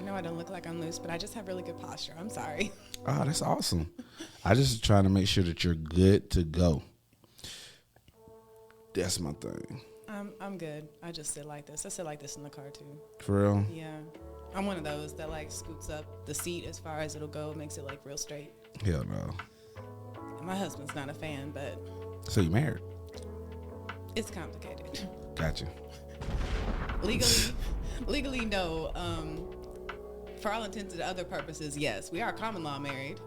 know I don't look like I'm loose, but I just have really good posture. I'm sorry. Oh, that's awesome. I just trying to make sure that you're good to go. That's my thing. I'm good. I just sit like this. I sit like this in the car too. For real? Yeah. I'm one of those that like scoots up the seat as far as it'll go, makes it like real straight. Hell no. My husband's not a fan, but So you married? it's complicated. Gotcha. Legally, no. For all intents and other purposes, yes. We are common law married.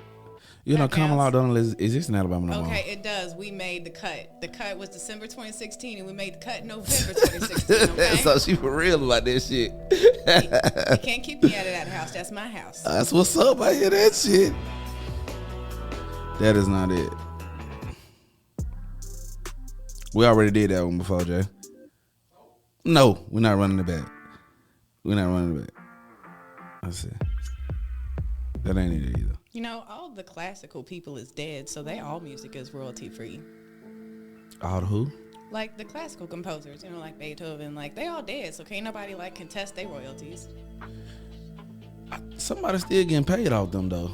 You know, That common law counts. don't exist in Alabama no more. Okay, it does. We made the cut. The cut was December 2016, and we made the cut in November 2016, okay? So she for real about that shit. You can't keep me out of that house. That's my house. That's what's up. I hear that shit. That is not it. We already did that one before, Jay. No, we're not running it back. We're not running it back. I see. That ain't it either. You know, all the classical people is dead, so they all music is royalty free. All the who? Like the classical composers, you know, like Beethoven, like they all dead, so can't nobody like contest their royalties. Somebody still getting paid off them though.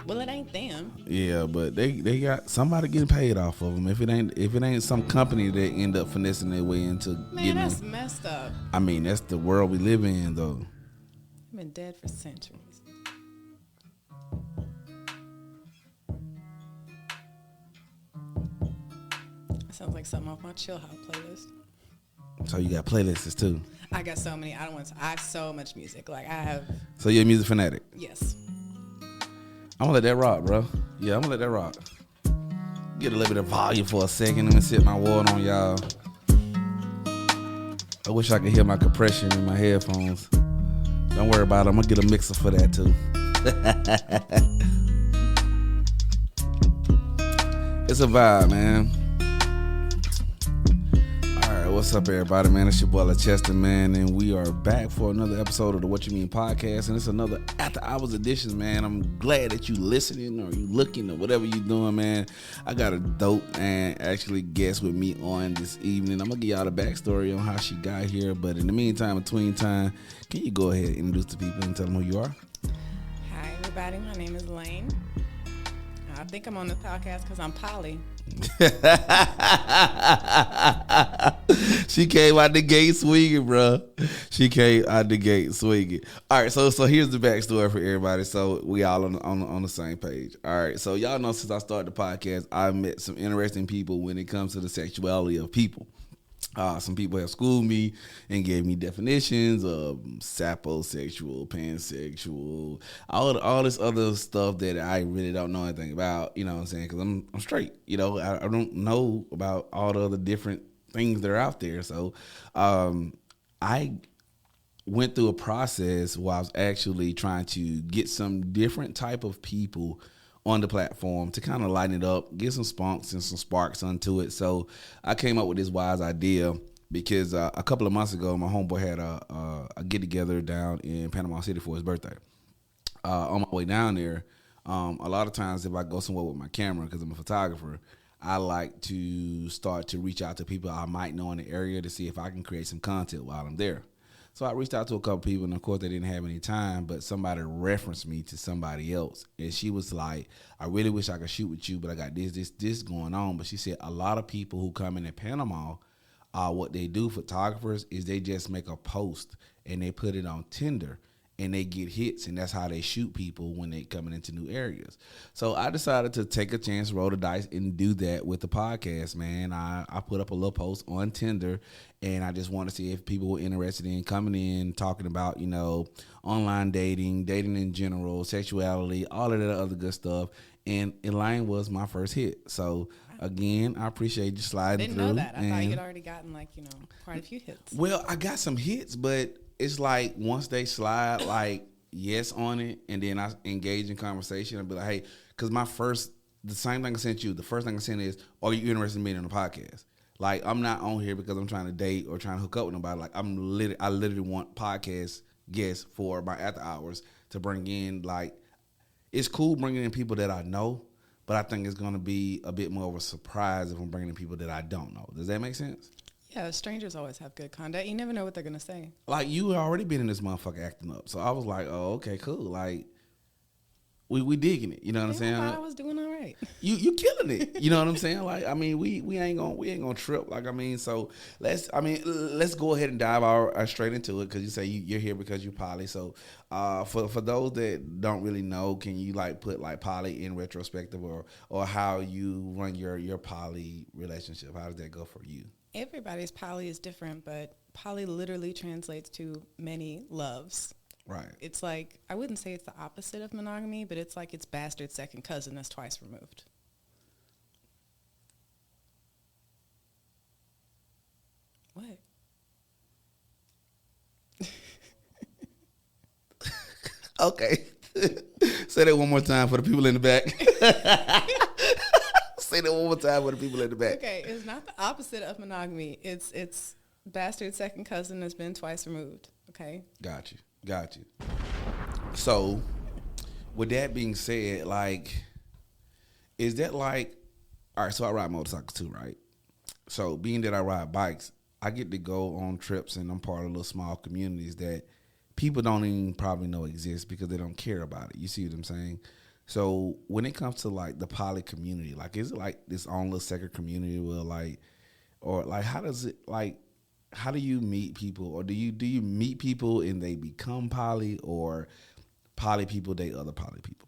Well, it ain't them. Yeah, but they got somebody getting paid off of them. If it ain't some company that end up finessing their way into getting Man, that's them. messed up. I mean, that's the world we live in though. I've been dead for centuries. Sounds like something off my chill hop playlist. So you got playlists too. I got so many. I have so much music. Like I have. So you're a music fanatic. Yes. I'm gonna let that rock, bro. Yeah, I'm gonna let that rock. Get a little bit of volume for a second. Let me sip my water on y'all. I wish I could hear my compression in my headphones. Don't worry about it. I'm gonna get a mixer for that too. It's a vibe, man. Alright, what's up everybody, man? It's your boy LaChester, man, and we are back for another episode of the What You Mean podcast, and it's another after hours edition, man. I'm glad that you listening or you looking or whatever you doing, man. I got a dope and actually guest with me on this evening. I'm gonna give y'all the backstory on how she got here, but in the meantime, between time, can you go ahead and introduce the people and tell them who you are? Hi everybody. My name is Elaine. I think I'm on the podcast because I'm Poly. She came out the gate swinging, bro. She came out the gate swinging. All right, so here's the backstory for everybody, so we all on the same page. All right, so y'all know since I started the podcast, I've met some interesting people when it comes to the sexuality of people. Some people have schooled me and gave me definitions of saposexual, pansexual, all this other stuff that I really don't know anything about, you know what I'm saying? Because I'm straight, you know, I don't know about all the other different things that are out there. So I went through a process where I was actually trying to get some different type of people on the platform to kind of lighten it up, get some spunks and some sparks onto it. So I came up with this wise idea because a couple of months ago, my homeboy had a get-together down in Panama City for his birthday. On my way down there, a lot of times if I go somewhere with my camera, because I'm a photographer, I like to start to reach out to people I might know in the area to see if I can create some content while I'm there. So I reached out to a couple people, and of course they didn't have any time, but somebody referenced me to somebody else. And she was like, I really wish I could shoot with you, but I got this going on. But she said a lot of people who come in Panama, what they do, photographers, is they just make a post and they put it on Tinder and they get hits, and that's how they shoot people when they coming into new areas. So I decided to take a chance, roll the dice, and do that with the podcast, man. I put up a little post on Tinder, and I just want to see if people were interested in coming in, talking about, you know, online dating in general, sexuality, all of that other good stuff. And Elaine was my first hit. So again, I appreciate you sliding through. Didn't know that. I thought you'd already gotten like, you know, quite a few hits. Well, I got some hits, but it's like once they slide like yes on it, and then I engage in conversation and be like, hey, because the same thing I sent you, the first thing I sent is, are you interested in being on the podcast? Like, I'm not on here because I'm trying to date or trying to hook up with nobody. Like, I literally want podcast guests for my after hours to bring in, like, it's cool bringing in people that I know, but I think it's going to be a bit more of a surprise if I'm bringing in people that I don't know. Does that make sense? Yeah, strangers always have good conduct. You never know what they're gonna say. Like you already been in this motherfucker acting up, so I was like, oh, okay, cool. Like we digging it. You know what I'm Yeah, saying? I thought I was doing all right. You killing it. You know what I'm saying? Like, I mean, we ain't gonna trip. Like, I mean, so let's go ahead and dive straight into it because you say you're here because you're poly. So, for those that don't really know, can you like put like poly in retrospective or how you run your poly relationship? How does that go for you? Everybody's poly is different, but poly literally translates to many loves. Right. It's like, I wouldn't say it's the opposite of monogamy, but it's like its bastard second cousin that's twice removed. What? Okay. Say that one more time for the people in the back. Say that one more time for the people in the back. Okay, it's not the opposite of monogamy. It's bastard second cousin that's been twice removed. Okay. Got you. So, with that being said, like, is that like, all right, so I ride motorcycles too, right? So, being that I ride bikes, I get to go on trips and I'm part of little small communities that people don't even probably know exist because they don't care about it. You see what I'm saying? So, when it comes to like the poly community, like, is it like this own little second community where like, or like, how does it like, how do you meet people, or do you meet people and they become poly, or poly people date other poly people?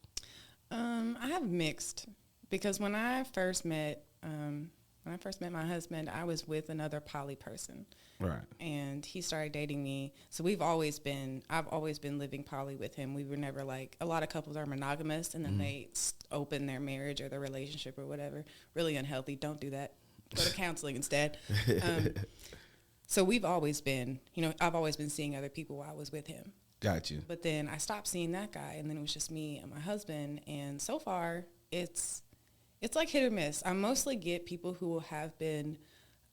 I have mixed because when I first met my husband, I was with another poly person, Right. and he started dating me. So I've always been living poly with him. We were never like, a lot of couples are monogamous and then they open their marriage or their relationship or whatever. Really unhealthy. Don't do that. Go to counseling instead. So we've always been, I've always been seeing other people while I was with him. Got you. But then I stopped seeing that guy, and then it was just me and my husband. And so far, it's like hit or miss. I mostly get people who have been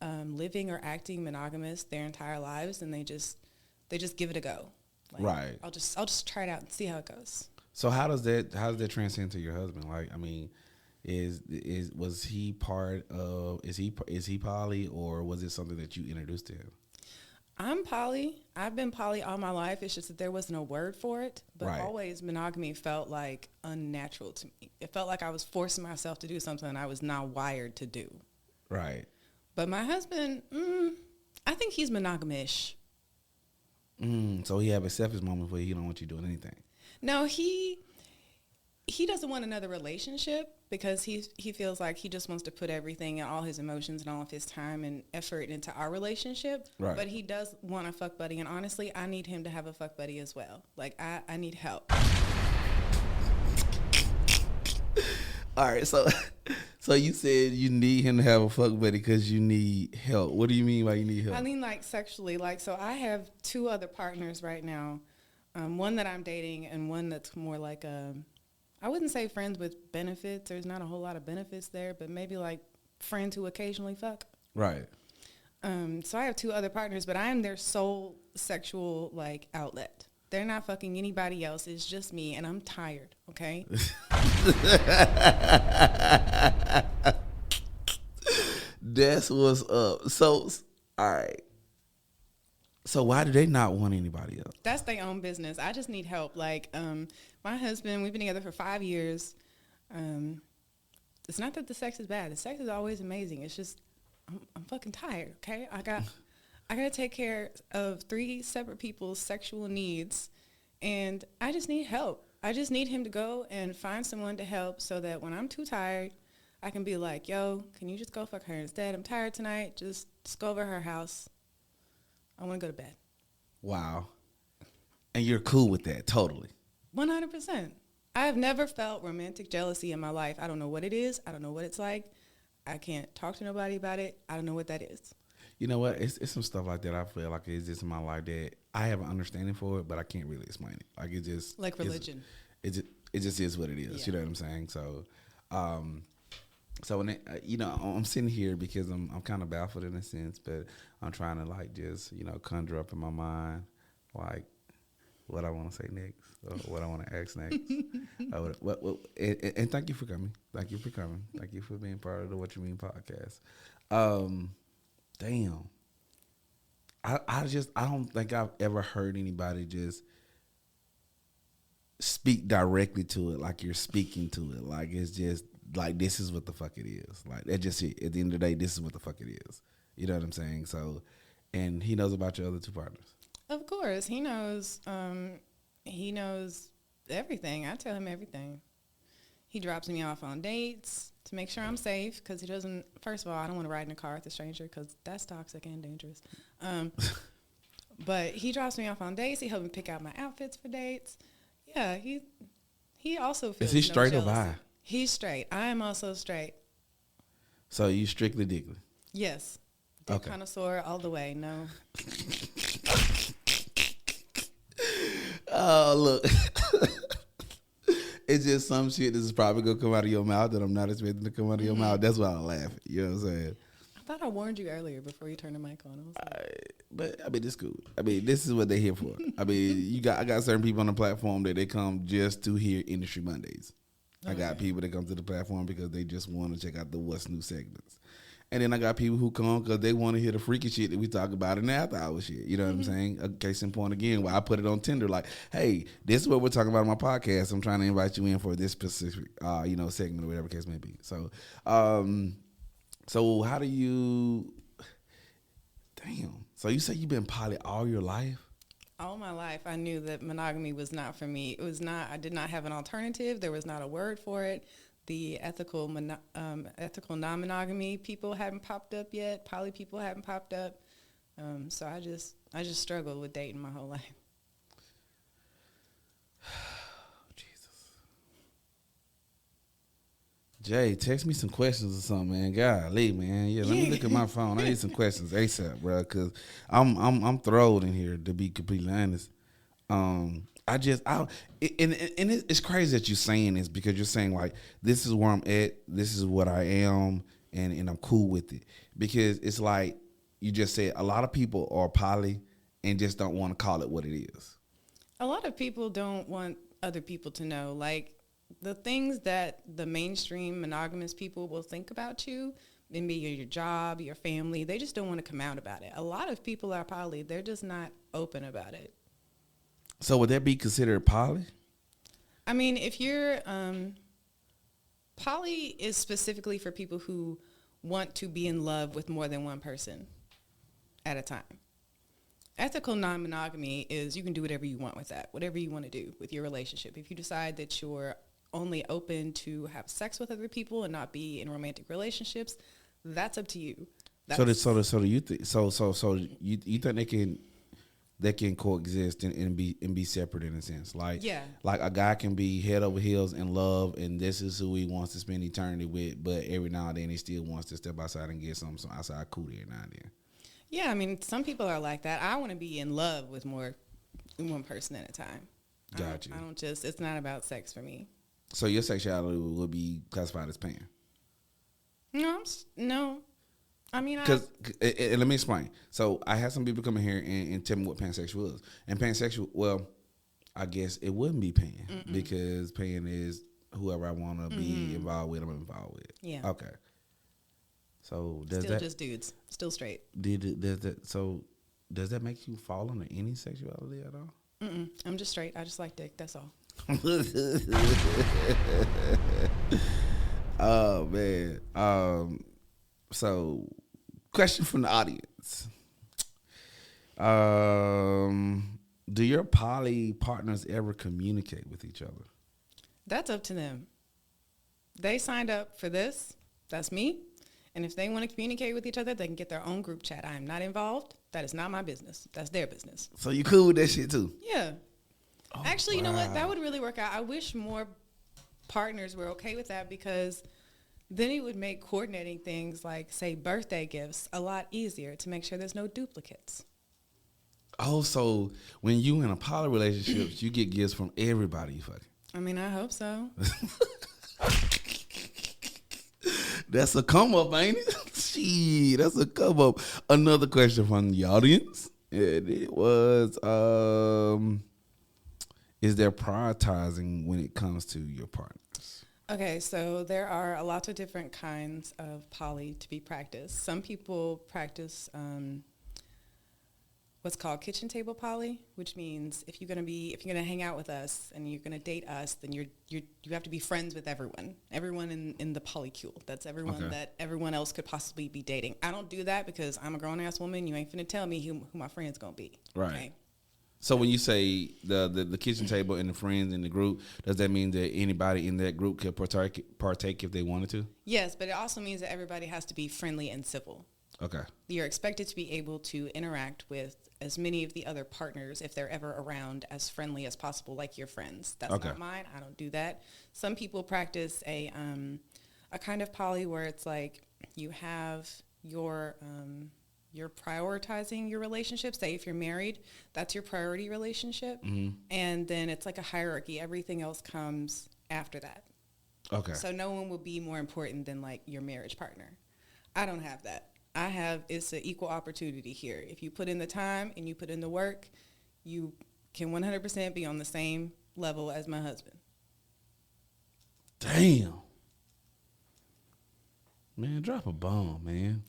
living or acting monogamous their entire lives, and they just give it a go. Like, Right. I'll just try it out and see how it goes. So how does that transcend to your husband? Like, I mean, was he part of, is he poly, or was it something that you introduced to him? I'm poly. I've been poly all my life. It's just that there wasn't a word for it. But Right. always monogamy felt like unnatural to me. It felt like I was forcing myself to do something I was not wired to do. Right. But my husband, I think he's monogamish. So he have a selfish moment where he don't want you doing anything. No, he doesn't want another relationship because he feels like he just wants to put everything and all his emotions and all of his time and effort into our relationship. Right. But he does want a fuck buddy, and honestly, I need him to have a fuck buddy as well. Like, I need help. All right, so you said you need him to have a fuck buddy because you need help. What do you mean by you need help? I mean, like, sexually. Like, so I have two other partners right now, one that I'm dating and one that's more like I wouldn't say friends with benefits. There's not a whole lot of benefits there, but maybe like friends who occasionally fuck. Right. So I have two other partners, but I am their sole sexual like outlet. They're not fucking anybody else. It's just me, and I'm tired. Okay. That's what's up. So, all right. So why do they not want anybody else? That's their own business. I just need help. Like, my husband, we've been together for 5 years. It's not that the sex is bad. The sex is always amazing. It's just I'm fucking tired. Okay, I gotta take care of 3 separate people's sexual needs, and I just need help. I just need him to go and find someone to help so that when I'm too tired, I can be like, yo, can you just go fuck her instead? I'm tired tonight. Just go over to her house. I want to go to bed. Wow. And you're cool with that, totally. 100%. I have never felt romantic jealousy in my life. I don't know what it is. I don't know what it's like. I can't talk to nobody about it. I don't know what that is. You know what? It's some stuff like that I feel like exists in my life that I have an understanding for it, but I can't really explain it. Like, it just... Like religion. It just is what it is. Yeah. You know what I'm saying? So, when it, I'm sitting here because I'm kind of baffled in a sense, but I'm trying to like just conjure up in my mind like what I want to say next or what I want to ask next. And thank you for coming. Thank you for coming. Thank you for being part of the What You Mean podcast. Damn. I don't think I've ever heard anybody just speak directly to it like you're speaking to it. Like it's just like this is what the fuck it is. Like that's just it. At the end of the day, this is what the fuck it is. You know what I'm saying? So, and he knows about your other two partners. Of course, he knows. He knows everything. I tell him everything. He drops me off on dates to make sure I'm safe because he doesn't. First of all, I don't want to ride in a car with a stranger because that's toxic and dangerous. But he drops me off on dates. He helped me pick out my outfits for dates. Yeah, he also feels. Is he straight or jealousy. bi? He's straight. I am also straight. So you strictly dickly? Yes. Dick Okay. connoisseur all the way. No. Oh, look. It's just some shit that's probably going to come out of your mouth that I'm not expecting to come out of your mouth. That's why I laugh. You know what I'm saying? I thought I warned you earlier before you turned the mic on. I was like, But, I mean, it's cool. I mean, this is what they're here for. I mean, I got certain people on the platform that they come just to hear Industry Mondays. I got people that come to the platform because they just want to check out the What's New segments. And then I got people who come because they want to hear the freaky shit that we talk about in the after hour shit. You know what I'm saying? A case in point again, where I put it on Tinder, like, hey, this is what we're talking about on my podcast. I'm trying to invite you in for this specific, segment or whatever case may be. So, so how do you? Damn. So you say you've been poly all your life? all my life, I knew that monogamy was not for me. It was not. I did not have an alternative. There was not a word for it. The ethical non-monogamy people hadn't popped up yet. Poly people hadn't popped up. So I just struggled with dating my whole life. Jesus. Jay, text me some questions or something, man. Golly, man. Yeah, let me look at my phone. I need some questions ASAP, bro, because I'm thrilled in here, to be completely honest. It's crazy that you're saying this, because you're saying, like, this is where I'm at, this is what I am, and I'm cool with it. Because it's like you just said, a lot of people are poly and just don't want to call it what it is. A lot of people don't want other people to know, like, the things that the mainstream monogamous people will think about you, maybe your job, your family, they just don't want to come out about it. A lot of people are poly, they're just not open about it. So would that be considered poly? I mean, if you're, poly is specifically for people who want to be in love with more than one person at a time. Ethical non-monogamy is you can do whatever you want with that, whatever you want to do with your relationship. If you decide that you're only open to have sex with other people and not be in romantic relationships, that's up to you. So you think they can coexist and be separate in a sense, like, yeah, like a guy can be head over heels in love and this is who he wants to spend eternity with, but every now and then he still wants to step outside and get some outside cootie every now and then. Yeah, I mean, some people are like that. I want to be in love with more than one person at a time. Got you. I don't just, it's not about sex for me. So your sexuality would be classified as pan? No. I mean, because let me explain. So I had some people come in here and tell me what pansexual is. And pansexual, well, I guess it wouldn't be pan because pan is whoever I want to be involved with, I'm involved with. Yeah. Okay. So does still that just dudes, still straight. Does that make you fall under any sexuality at all? I'm just straight. I just like dick. That's all. Oh man. So, question from the audience. Do your poly partners ever communicate with each other? That's up to them. They signed up for this. That's me. And if they want to communicate with each other, they can get their own group chat. I am not involved. That is not my business. That's their business. So you cool with that shit too? Yeah. Oh, actually, you know what? That would really work out. I wish more partners were okay with that, because then it would make coordinating things like, say, birthday gifts a lot easier to make sure there's no duplicates. Oh, so when you in a poly relationship, you get gifts from everybody you fucking. I mean, I hope so. That's a come up, ain't it? Shit, that's a come up. Another question from the audience. And it was, is there prioritizing when it comes to your partners? Okay, so there are a lot of different kinds of poly to be practiced. Some people practice what's called kitchen table poly, which means if you're gonna hang out with us and you're gonna date us, then you have to be friends with everyone in the polycule. That's everyone that everyone else could possibly be dating. I don't do that because I'm a grown ass woman. You ain't finna tell me who my friend's gonna be. Right. Okay? So when you say the kitchen table and the friends in the group, does that mean that anybody in that group could partake if they wanted to? Yes, but it also means that everybody has to be friendly and civil. Okay. You're expected to be able to interact with as many of the other partners, if they're ever around, as friendly as possible, like your friends. That's not mine. I don't do that. Some people practice a kind of poly where it's like you have you're prioritizing your relationship. Say if you're married, that's your priority relationship. Mm-hmm. And then it's like a hierarchy. Everything else comes after that. Okay. So no one will be more important than like your marriage partner. I don't have that. It's an equal opportunity here. If you put in the time and you put in the work, you can 100% be on the same level as my husband. Damn. Man, drop a bomb, man.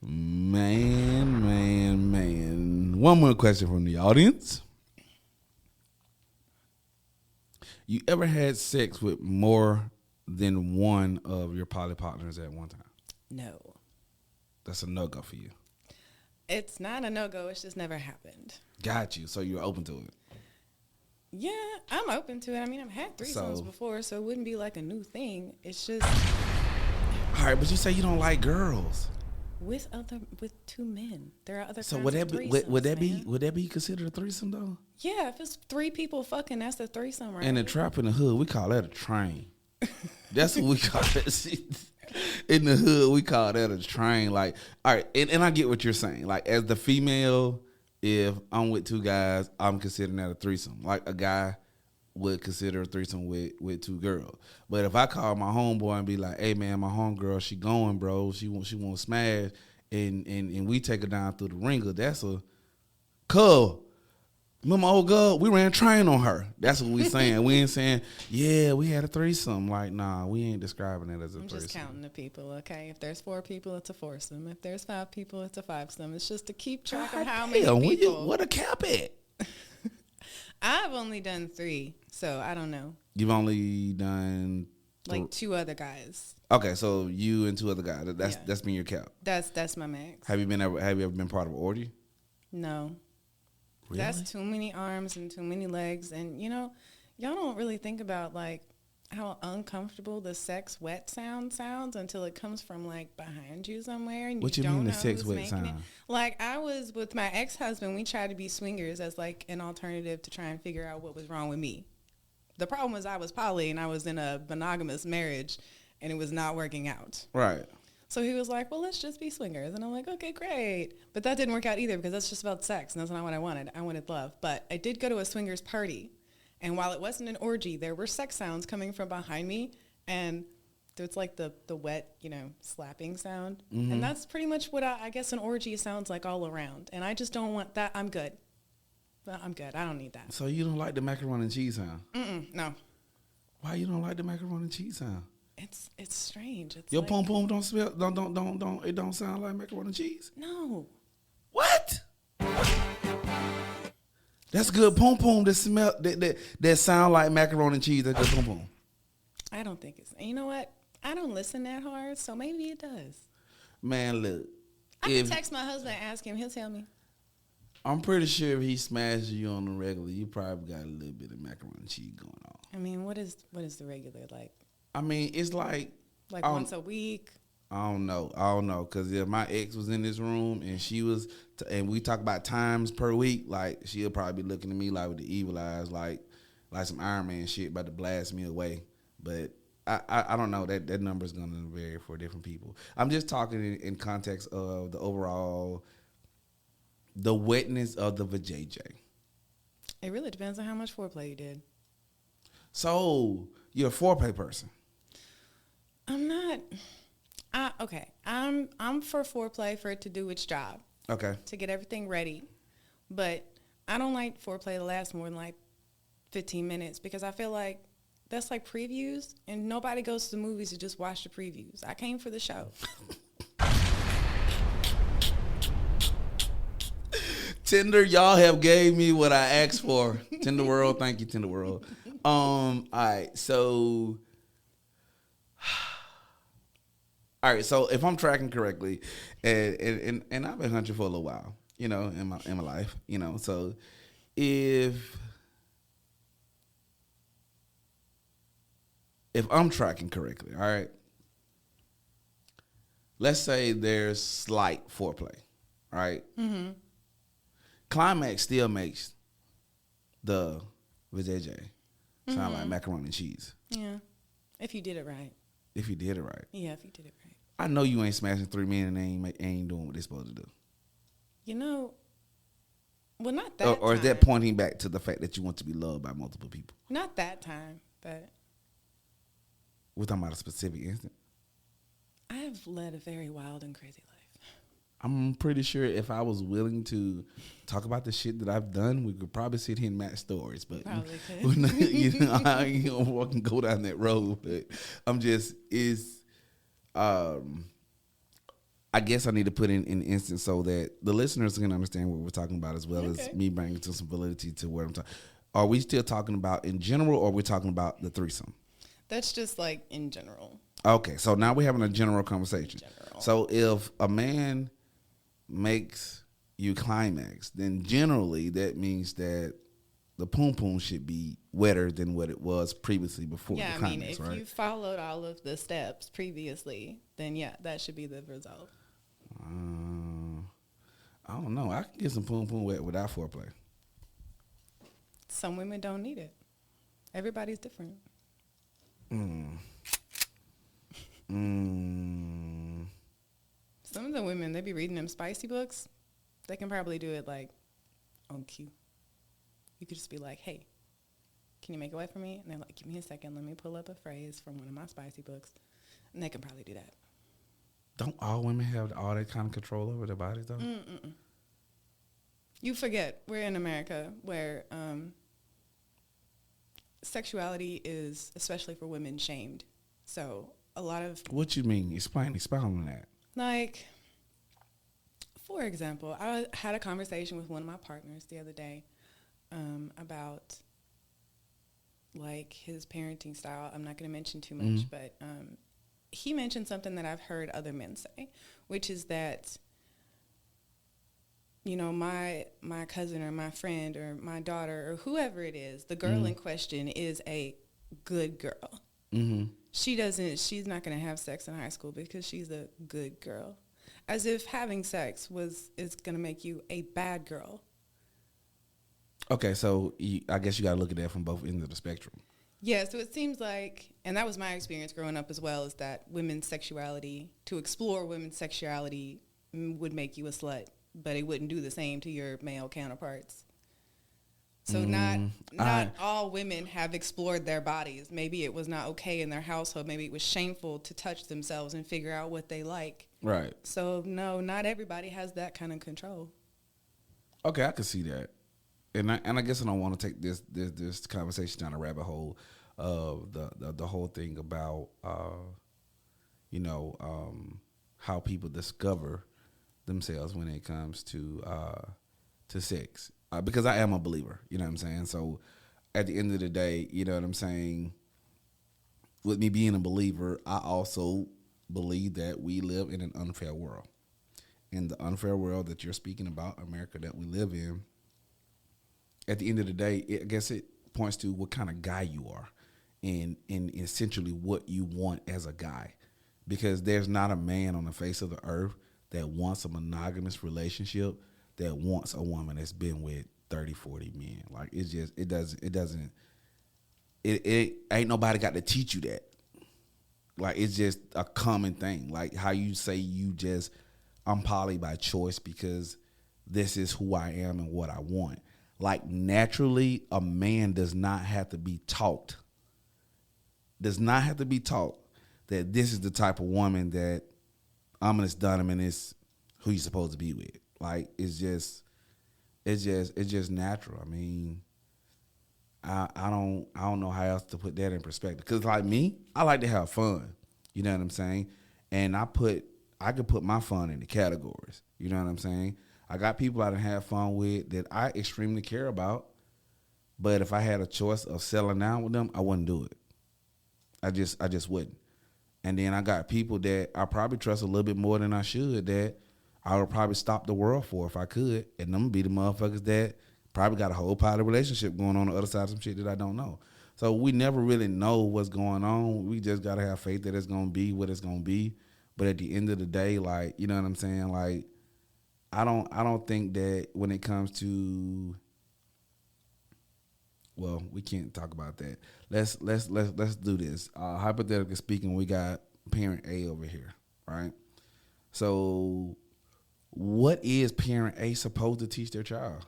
Man. One more question from the audience. You ever had sex with more than one of your poly partners at one time? No. That's a no-go for you. It's not a no-go. It's just never happened. Got you. So you're open to it. Yeah, I'm open to it. I mean, I've had threesomes before, so it wouldn't be like a new thing. It's just... All right, but you say you don't like girls. With two men. There are other so kinds would of that threesomes, would that be considered a threesome though? Yeah, if it's three people fucking, that's a threesome, right? And the trap in the hood, we call that a train. That's what we call that shit. In the hood, we call that a train. Like, all right, and I get what you're saying. Like, as the female, if I'm with two guys, I'm considering that a threesome. Like, a guy would consider a threesome with two girls. But if I call my homeboy and be like, hey, man, my homegirl, she going, bro. She want to smash, and we take her down through the ringer, that's a cub. Remember old girl? We ran train on her. That's what we saying. We ain't saying, yeah, we had a threesome. Like, nah, we ain't describing it as a threesome. I'm just counting the people, okay? If there's 4 people, it's a foursome. If there's 5 people, it's a fivesome. It's just to keep track of how many people. What a cap at? I've only done 3, so I don't know. You've only done... Like 2 other guys. Okay, so you and 2 other guys. That's been your cap. That's my max. Have you ever been part of an orgy? No. Really? That's too many arms and too many legs. And, y'all don't really think about, like, how uncomfortable the sex wet sounds until it comes from, like, behind you somewhere. And what you don't mean the know sex who's wet making sound? it. Like, I was with my ex-husband. We tried to be swingers as, like, an alternative to try and figure out what was wrong with me. The problem was I was poly and I was in a monogamous marriage and it was not working out. Right. So he was like, well, let's just be swingers. And I'm like, okay, great. But that didn't work out either because that's just about sex, and that's not what I wanted. I wanted love. But I did go to a swingers party. And while it wasn't an orgy, there were sex sounds coming from behind me. And there's like the wet, slapping sound. Mm-hmm. And that's pretty much what I guess an orgy sounds like all around. And I just don't want that. I'm good. I'm good. I don't need that. So you don't like the macaroni and cheese sound? No. Why you don't like the macaroni and cheese sound? It's strange. It's your pom pom don't smell don't it don't sound like macaroni and cheese? No. What? That's good pom pom that smell that sound like macaroni and cheese. That's good pom pom. I don't think it's. You know what? I don't listen that hard, so maybe it does. Man, look. I can text my husband and ask him. He'll tell me. I'm pretty sure if he smashes you on the regular, you probably got a little bit of macaroni and cheese going on. I mean, what is the regular like? I mean, it's like once a week. I don't know, because if my ex was in this room and she was, and we talk about times per week, like she'll probably be looking at me like with the evil eyes, like some Iron Man shit about to blast me away. But I don't know, that number's gonna vary for different people. I'm just talking in context of the overall, the wetness of the vajayjay. It really depends on how much foreplay you did. So you're a foreplay person. I'm not. Okay. I'm for foreplay for it to do its job. Okay. To get everything ready, but I don't like foreplay to last more than like 15 minutes because I feel like that's like previews, and nobody goes to the movies to just watch the previews. I came for the show. Tinder, y'all have gave me what I asked for. Tinder World, thank you, Tinder World. All right, so if I'm tracking correctly, and I've been hunting for a little while, in my life, so if I'm tracking correctly, all right, let's say there's slight foreplay, right? Mm-hmm. Climax still makes the vajayjay sound like macaroni and cheese. Yeah, if you did it right. If you did it right. Yeah, if you did it right. I know you ain't smashing 3 men and they ain't doing what they're supposed to do. Well, not that or time. Is that pointing back to the fact that you want to be loved by multiple people? Not that time, but we're talking about a specific instance. I have led a very wild and crazy life. I'm pretty sure if I was willing to talk about the shit that I've done, we could probably sit here and match stories. But probably could. I ain't gonna walk and go down that road. But I'm just I guess I need to put in an instance so that the listeners can understand what we're talking about, as well as me bringing to some validity to what I'm talking. Are we still talking about in general, or are we talking about the threesome? That's just like in general. Okay, so now we're having a general conversation. So if a man makes you climax, then generally that means that the poom poom should be wetter than what it was previously before the climax, right? If you followed all of the steps previously, then yeah, that should be the result. I don't know. I can get some poom poom wet without foreplay. Some women don't need it. Everybody's different. Some of the women, they be reading them spicy books. They can probably do it like on cue. You could just be like, hey, can you make it wet for me? And they're like, give me a second. Let me pull up a phrase from one of my spicy books. And they can probably do that. Don't all women have all that kind of control over their bodies, though? You forget, we're in America where sexuality is, especially for women, shamed. So a lot of... What you mean? Expound on that. Like, for example, I had a conversation with one of my partners the other day about, like, his parenting style. I'm not going to mention too much, but he mentioned something that I've heard other men say, which is that, my cousin or my friend or my daughter or whoever it is, the girl in question is a good girl. Mm-hmm. She's not going to have sex in high school because she's a good girl. As if having sex is going to make you a bad girl. Okay, so I guess you got to look at that from both ends of the spectrum. Yeah, so it seems like, and that was my experience growing up as well, is that to explore women's sexuality would make you a slut, but it wouldn't do the same to your male counterparts. So not all women have explored their bodies. Maybe it was not okay in their household. Maybe it was shameful to touch themselves and figure out what they like. Right. So no, not everybody has that kind of control. Okay, I can see that. And I guess I don't want to take this conversation down a rabbit hole of the whole thing about how people discover themselves when it comes to sex. Because I am a believer, you know what I'm saying? So at the end of the day, you know what I'm saying? With me being a believer, I also believe that we live in an unfair world. In the unfair world that you're speaking about, America that we live in, at the end of the day, I guess it points to what kind of guy you are and essentially what you want as a guy. Because there's not a man on the face of the earth that wants a monogamous relationship that wants a woman that's been with 30, 40 men. Like, it ain't nobody got to teach you that. Like, it's just a common thing. Like how you say I'm poly by choice because this is who I am and what I want. Like, naturally, a man does not have to be taught. Does not have to be taught that this is the type of woman that ominous dominant is who you're supposed to be with. Like, it's just natural. I mean, I don't know how else to put that in perspective. Because like me, I like to have fun. You know what I'm saying? And I could put my fun into categories. You know what I'm saying? I got people I done have fun with that I extremely care about. But if I had a choice of settling down with them, I wouldn't do it. I just wouldn't. And then I got people that I probably trust a little bit more than I should that I would probably stop the world for if I could. And them be the motherfuckers that probably got a whole poly relationship going on the other side of some shit that I don't know. So we never really know what's going on. We just got to have faith that it's going to be what it's going to be. But at the end of the day, like, you know what I'm saying? Like, I don't think that when it comes to, well, we can't talk about that. Let's do this. Hypothetically speaking, we got parent A over here, right? So what is parent A supposed to teach their child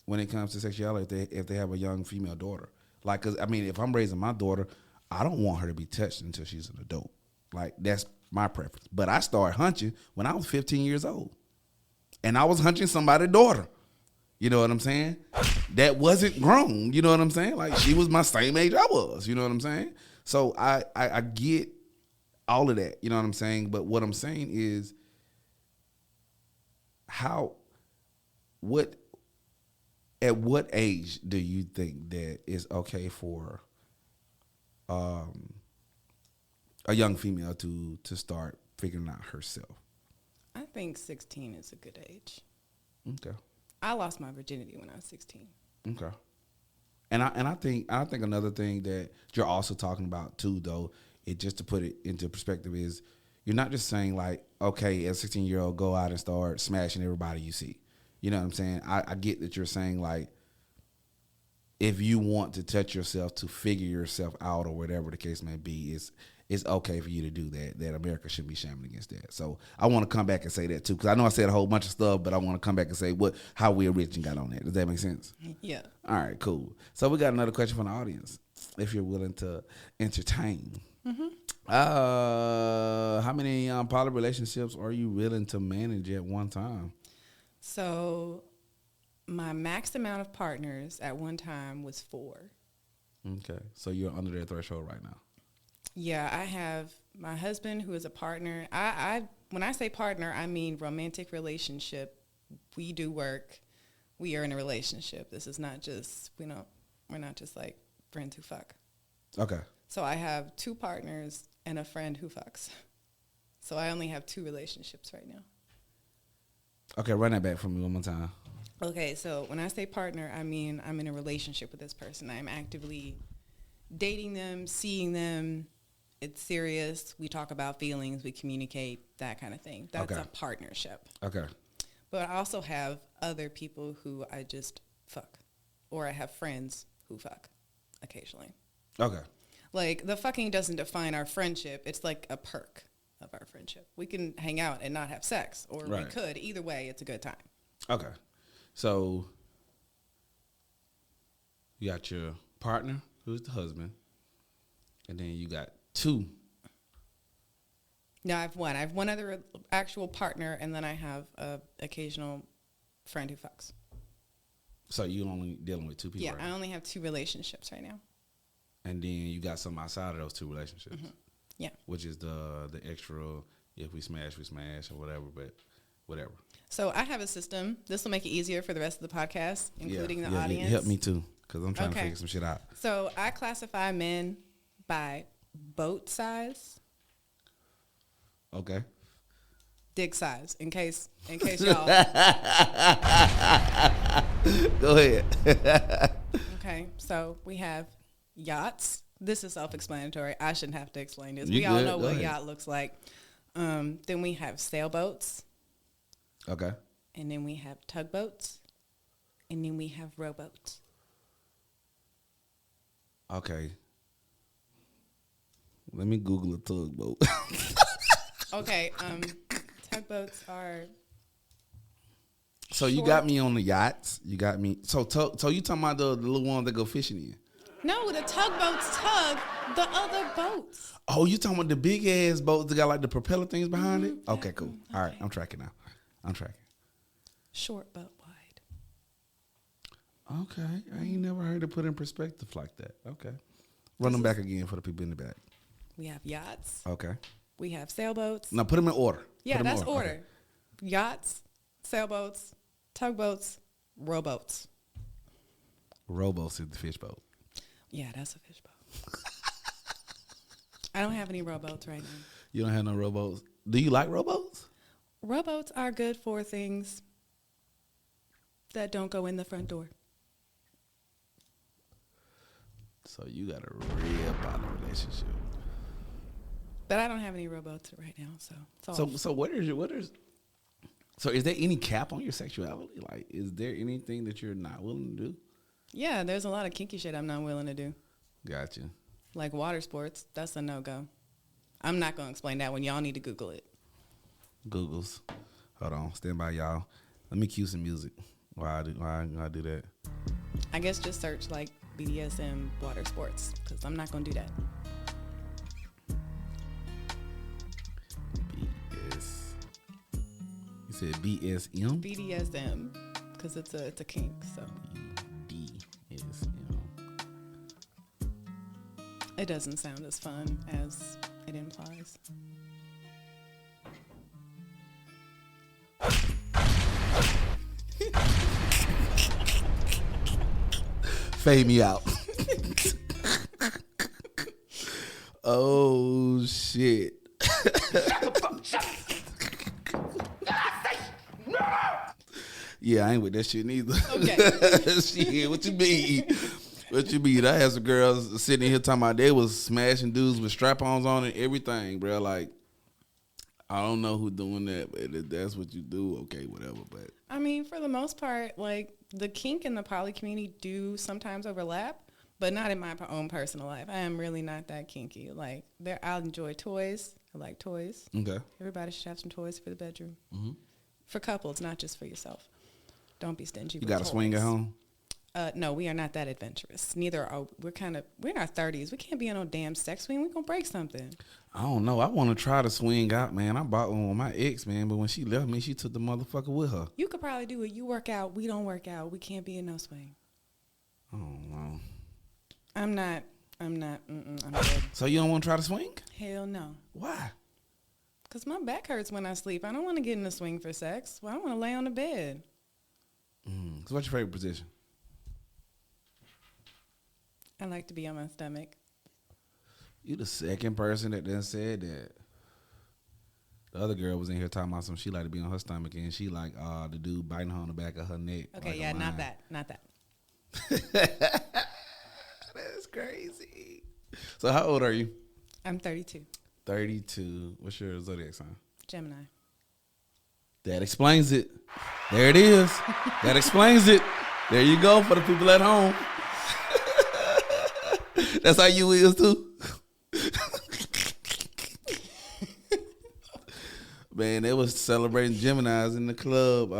when it comes to sexuality if they have a young female daughter? Like, cause I mean, if I'm raising my daughter, I don't want her to be touched until she's an adult. Like, that's my preference. But I started hunching when I was 15 years old. And I was hunching somebody's daughter. You know what I'm saying? That wasn't grown. You know what I'm saying? Like, she was my same age I was. You know what I'm saying? So I get all of that. You know what I'm saying? But what I'm saying is at what age do you think that it's okay for a young female to start figuring out herself? I think 16 is a good age. Okay. I lost my virginity when I was 16. Okay. And I think another thing that you're also talking about too, though, it just to put it into perspective is you're not just saying like, okay, as a 16-year-old, go out and start smashing everybody you see. You know what I'm saying? I get that you're saying like, if you want to touch yourself to figure yourself out or whatever the case may be, it's okay for you to do that. That America shouldn't be shaming against that. So I want to come back and say that too, because I know I said a whole bunch of stuff, but I want to come back and say how we originally got on that. Does that make sense? Yeah. All right, cool. So we got another question from the audience, if you're willing to entertain. Mm-hmm. How many poly relationships are you willing to manage at one time? So my max amount of partners at one time was 4. Okay, so you're under that threshold right now. Yeah, I have my husband who is a partner. I when I say partner, I mean romantic relationship. We do work. We are in a relationship. This is not just, we're not just like friends who fuck. Okay. So I have 2 partners and a friend who fucks. So I only have 2 relationships right now. Okay, run that back for me one more time. Okay, so when I say partner, I mean I'm in a relationship with this person. I'm actively dating them, seeing them. It's serious. We talk about feelings. We communicate, that kind of thing. That's Okay. a partnership. Okay. But I also have other people who I just fuck. Or I have friends who fuck occasionally. Okay. Like, the fucking doesn't define our friendship. It's like a perk of our friendship. We can hang out and not have sex. Or Right. we could. Either way, it's a good time. Okay. So you got your partner, who's the husband, and then you got 2. No, I have one. I have one other actual partner, and then I have a occasional friend who fucks. So you only dealing with 2 people. Yeah, right I now. only have 2 relationships right now. And then you got some outside of those 2 relationships. Mm-hmm. Yeah. Which is the extra, if we smash, or whatever, but whatever. So I have a system. This will make it easier for the rest of the podcast, including the audience. Yeah, help me too, because I'm trying to figure some shit out. So I classify men by boat size, Okay. dick size, in case y'all. Go ahead. Okay, so we have yachts. This is self-explanatory. I shouldn't have to explain this. You We all good. know Go what ahead. a yacht looks like. Then we have sailboats, Okay. and then we have tugboats, and then we have rowboats. Okay. Let me Google a tugboat. Okay, tugboats are. So you got me on the yachts. You got me. So you talking about the little ones that go fishing in? No, the tugboats tug the other boats. Oh, you talking about the big ass boats that got like the propeller things behind it? Okay, cool. All right, Okay. I'm tracking now. I'm tracking. Short but wide. Okay, I ain't never heard it put in perspective like that. Okay, run them back again for the people in the back. We have yachts. Okay, We have sailboats. now put them in order. Yeah, Put 'em in that's order. Yachts, sailboats, Tugboats, rowboats. Rowboats is the fish boat. Yeah, that's a fish boat. I don't have any rowboats right now. You don't have no rowboats. Do you like rowboats? Rowboats are good for things that don't go in the front door. So you got a real bottom relationship. But I don't have any rowboats right now, so it's all. So is there any cap on your sexuality? Like, is there anything that you're not willing to do? Yeah, there's a lot of kinky shit I'm not willing to do. Gotcha. Like water sports, that's a no-go. I'm not going to explain that one. Y'all need to Google it. Googles. Hold on. Stand by, y'all. Let me cue some music. Why I do that? I guess just search, like, BDSM water sports, because I'm not going to do that. BS. You said BSM? BDSM, because it's a kink, so. BDSM. It doesn't sound as fun as it implies. Fade me out. Oh, shit. Yeah, I ain't with that shit neither. Okay. Shit, what you mean? What you mean? I had some girls sitting here talking about they was smashing dudes with strap-ons on and everything, bro. Like, I don't know who doing that, but if that's what you do, okay, whatever. But I mean, for the most part, like, the kink and the poly community do sometimes overlap, but not in my own personal life. I am really not that kinky. Like, I'll enjoy toys. I like toys. okay, Everybody should have some toys for the bedroom. mm-hmm. For couples, not just for yourself. Don't be stingy. You got a swing at home? No, we are not that adventurous. Neither are we're in our 30s. We can't be on no damn sex swing. We're going to break something. I don't know. I want to try to swing out, man. I bought one with my ex, man, but when she left me, she took the motherfucker with her. You could probably do it. You work out. We don't work out. We can't be in no swing. I don't know. I'm not. I'm good. So you don't want to try to swing? Hell no. Why? Because my back hurts when I sleep. I don't want to get in the swing for sex. Well, I want to lay on the bed. So what's your favorite position? I like to be on my stomach. You the second person that done said that. The other girl was in here talking about something. She like to be on her stomach, and she like the dude biting her on the back of her neck. Okay, like yeah, not that. That's crazy. So how old are you? I'm 32. 32. What's your zodiac sign? Gemini. That explains it. There it is. That explains it. There you go for the people at home. That's how you is too. Man, they was celebrating Geminis in the club,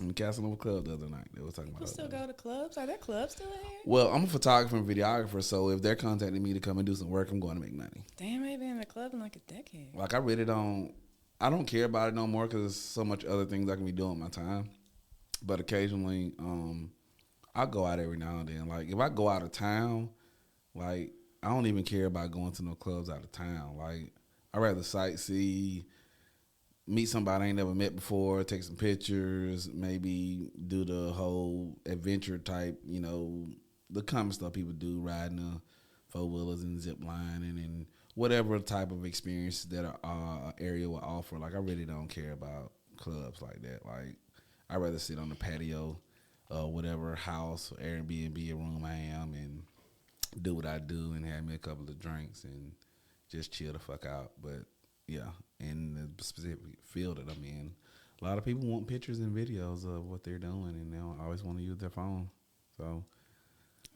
in the Casanova Club the other night. They was talking about People still go to clubs? Are there clubs still here? Well, I'm a photographer and videographer, so if they're contacting me to come and do some work, I'm going to make money. Damn, I ain't been in a club in like a decade. Like, I don't care about it no more because there's so much other things I can be doing with my time. But occasionally, I go out every now and then. Like, if I go out of town, like, I don't even care about going to no clubs out of town. Like, I'd rather sightsee, meet somebody I ain't never met before, take some pictures, maybe do the whole adventure type, the common stuff people do, riding the four-wheelers and zip lining and whatever type of experience that an area will offer. Like, I really don't care about clubs like that. Like, I'd rather sit on the patio, whatever house or Airbnb room I am and do what I do and have me a couple of drinks and just chill the fuck out. But, yeah, in the specific field that I'm in, a lot of people want pictures and videos of what they're doing, and they don't always want to use their phone. So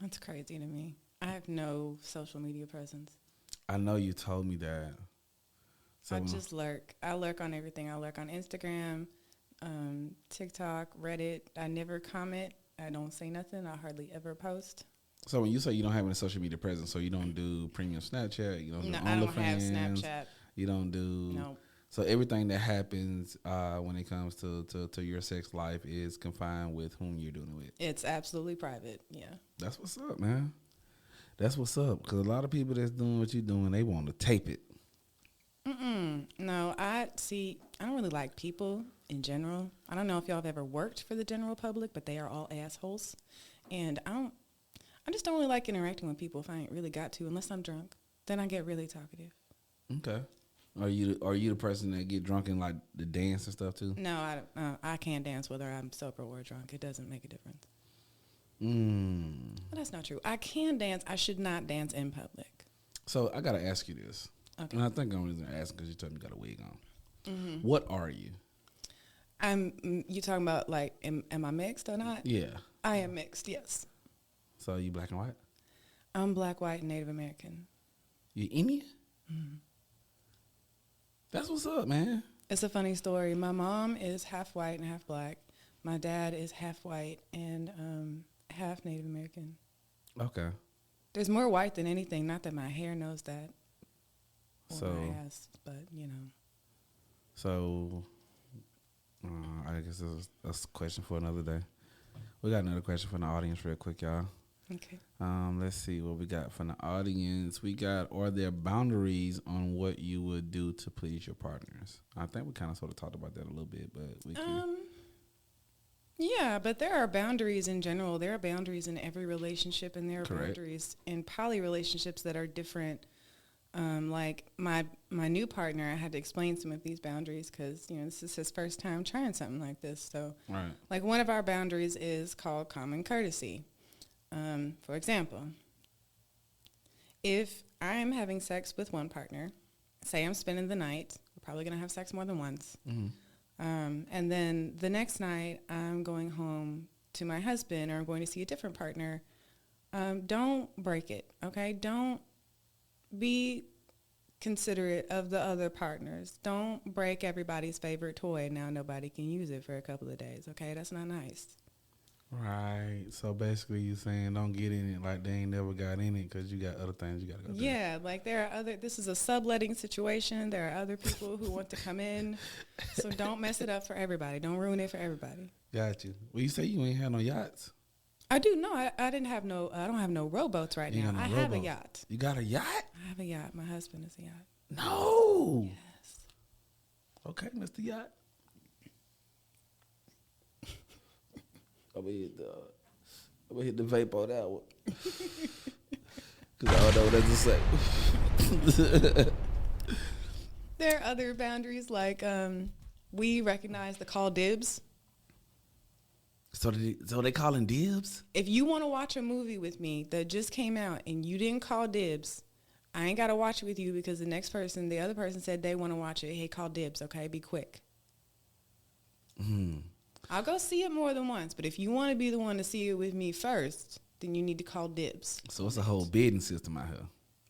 That's crazy to me. I have no social media presence. I know you told me that. So I just lurk. I lurk on everything. I lurk on Instagram, TikTok, Reddit. I never comment. I don't say nothing. I hardly ever post. So when you say you don't have any social media presence, so you don't do premium Snapchat, you don't do OnlyFans. I don't have Snapchat. You don't do. No. So everything that happens when it comes to your sex life is confined with whom you're doing it with. It's absolutely private. Yeah. That's what's up, man. That's what's up. Because a lot of people that's doing what you're doing, they want to tape it. No, I don't really like people. in general. I don't know if y'all have ever worked for the general public, but they are all assholes. And I just don't really like interacting with people if I ain't really got to, unless I'm drunk. Then I get really talkative. Okay. Are you the person that get drunk and like the dance and stuff too? No, I can't dance whether I'm sober or drunk. It doesn't make a difference. But that's not true. I can dance. I should not dance in public. So I gotta ask you this. Okay. And I think I'm only gonna ask because you told me you got a wig on. Mm-hmm. What are you? You talking about like, am I mixed or not? Yeah. I am mixed, yes. So you black and white? I'm black, white, and Native American. You Indian? Mm-hmm. That's what's up, man. It's a funny story. My mom is half white and half black. My dad is half white and half Native American. Okay. There's more white than anything. Not that my hair knows that. Or So, my ass, but, you know. So, I guess that's a question for another day. We got another question from the audience real quick, y'all. Okay. Let's see what we got from the audience. We got, are there boundaries on what you would do to please your partners? I think we kind of sort of talked about that a little bit, but we can. Yeah, but there are boundaries in general. There are boundaries in every relationship, and there are boundaries in poly relationships that are different. Like my new partner, I had to explain some of these boundaries because, you know, this is his first time trying something like this. So, like one of our boundaries is called common courtesy. For example, if I'm having sex with one partner, say I'm spending the night, we're probably going to have sex more than once. Mm-hmm. And then the next night I'm going home to my husband or I'm going to see a different partner. Don't break it, okay? Don't be considerate of the other partners. Don't break everybody's favorite toy. Now nobody can use it for a couple of days, okay? That's not nice. Right. So basically you saying don't get in it like they ain't never got in it because you got other things you got to go do. Yeah, like this is a subletting situation. There are other people who want to come in. So don't mess it up for everybody. Don't ruin it for everybody. Got you. Well, you say you ain't have no yachts. I do. No, I don't have no rowboats right now. I have a yacht. You got a yacht? I have a yacht. My husband is a yacht. No. Yes. Okay, Mr. Yacht. I'm gonna hit the vape on that one. Because I don't know what to say. There are other boundaries, like we recognize the call dibs. So they calling dibs? If you want to watch a movie with me that just came out and you didn't call dibs, I ain't got to watch it with you because the other person said they want to watch it. Hey, call dibs, okay? Be quick. I'll go see it more than once, but if you want to be the one to see it with me first, then you need to call dibs. So it's a whole bidding system out here.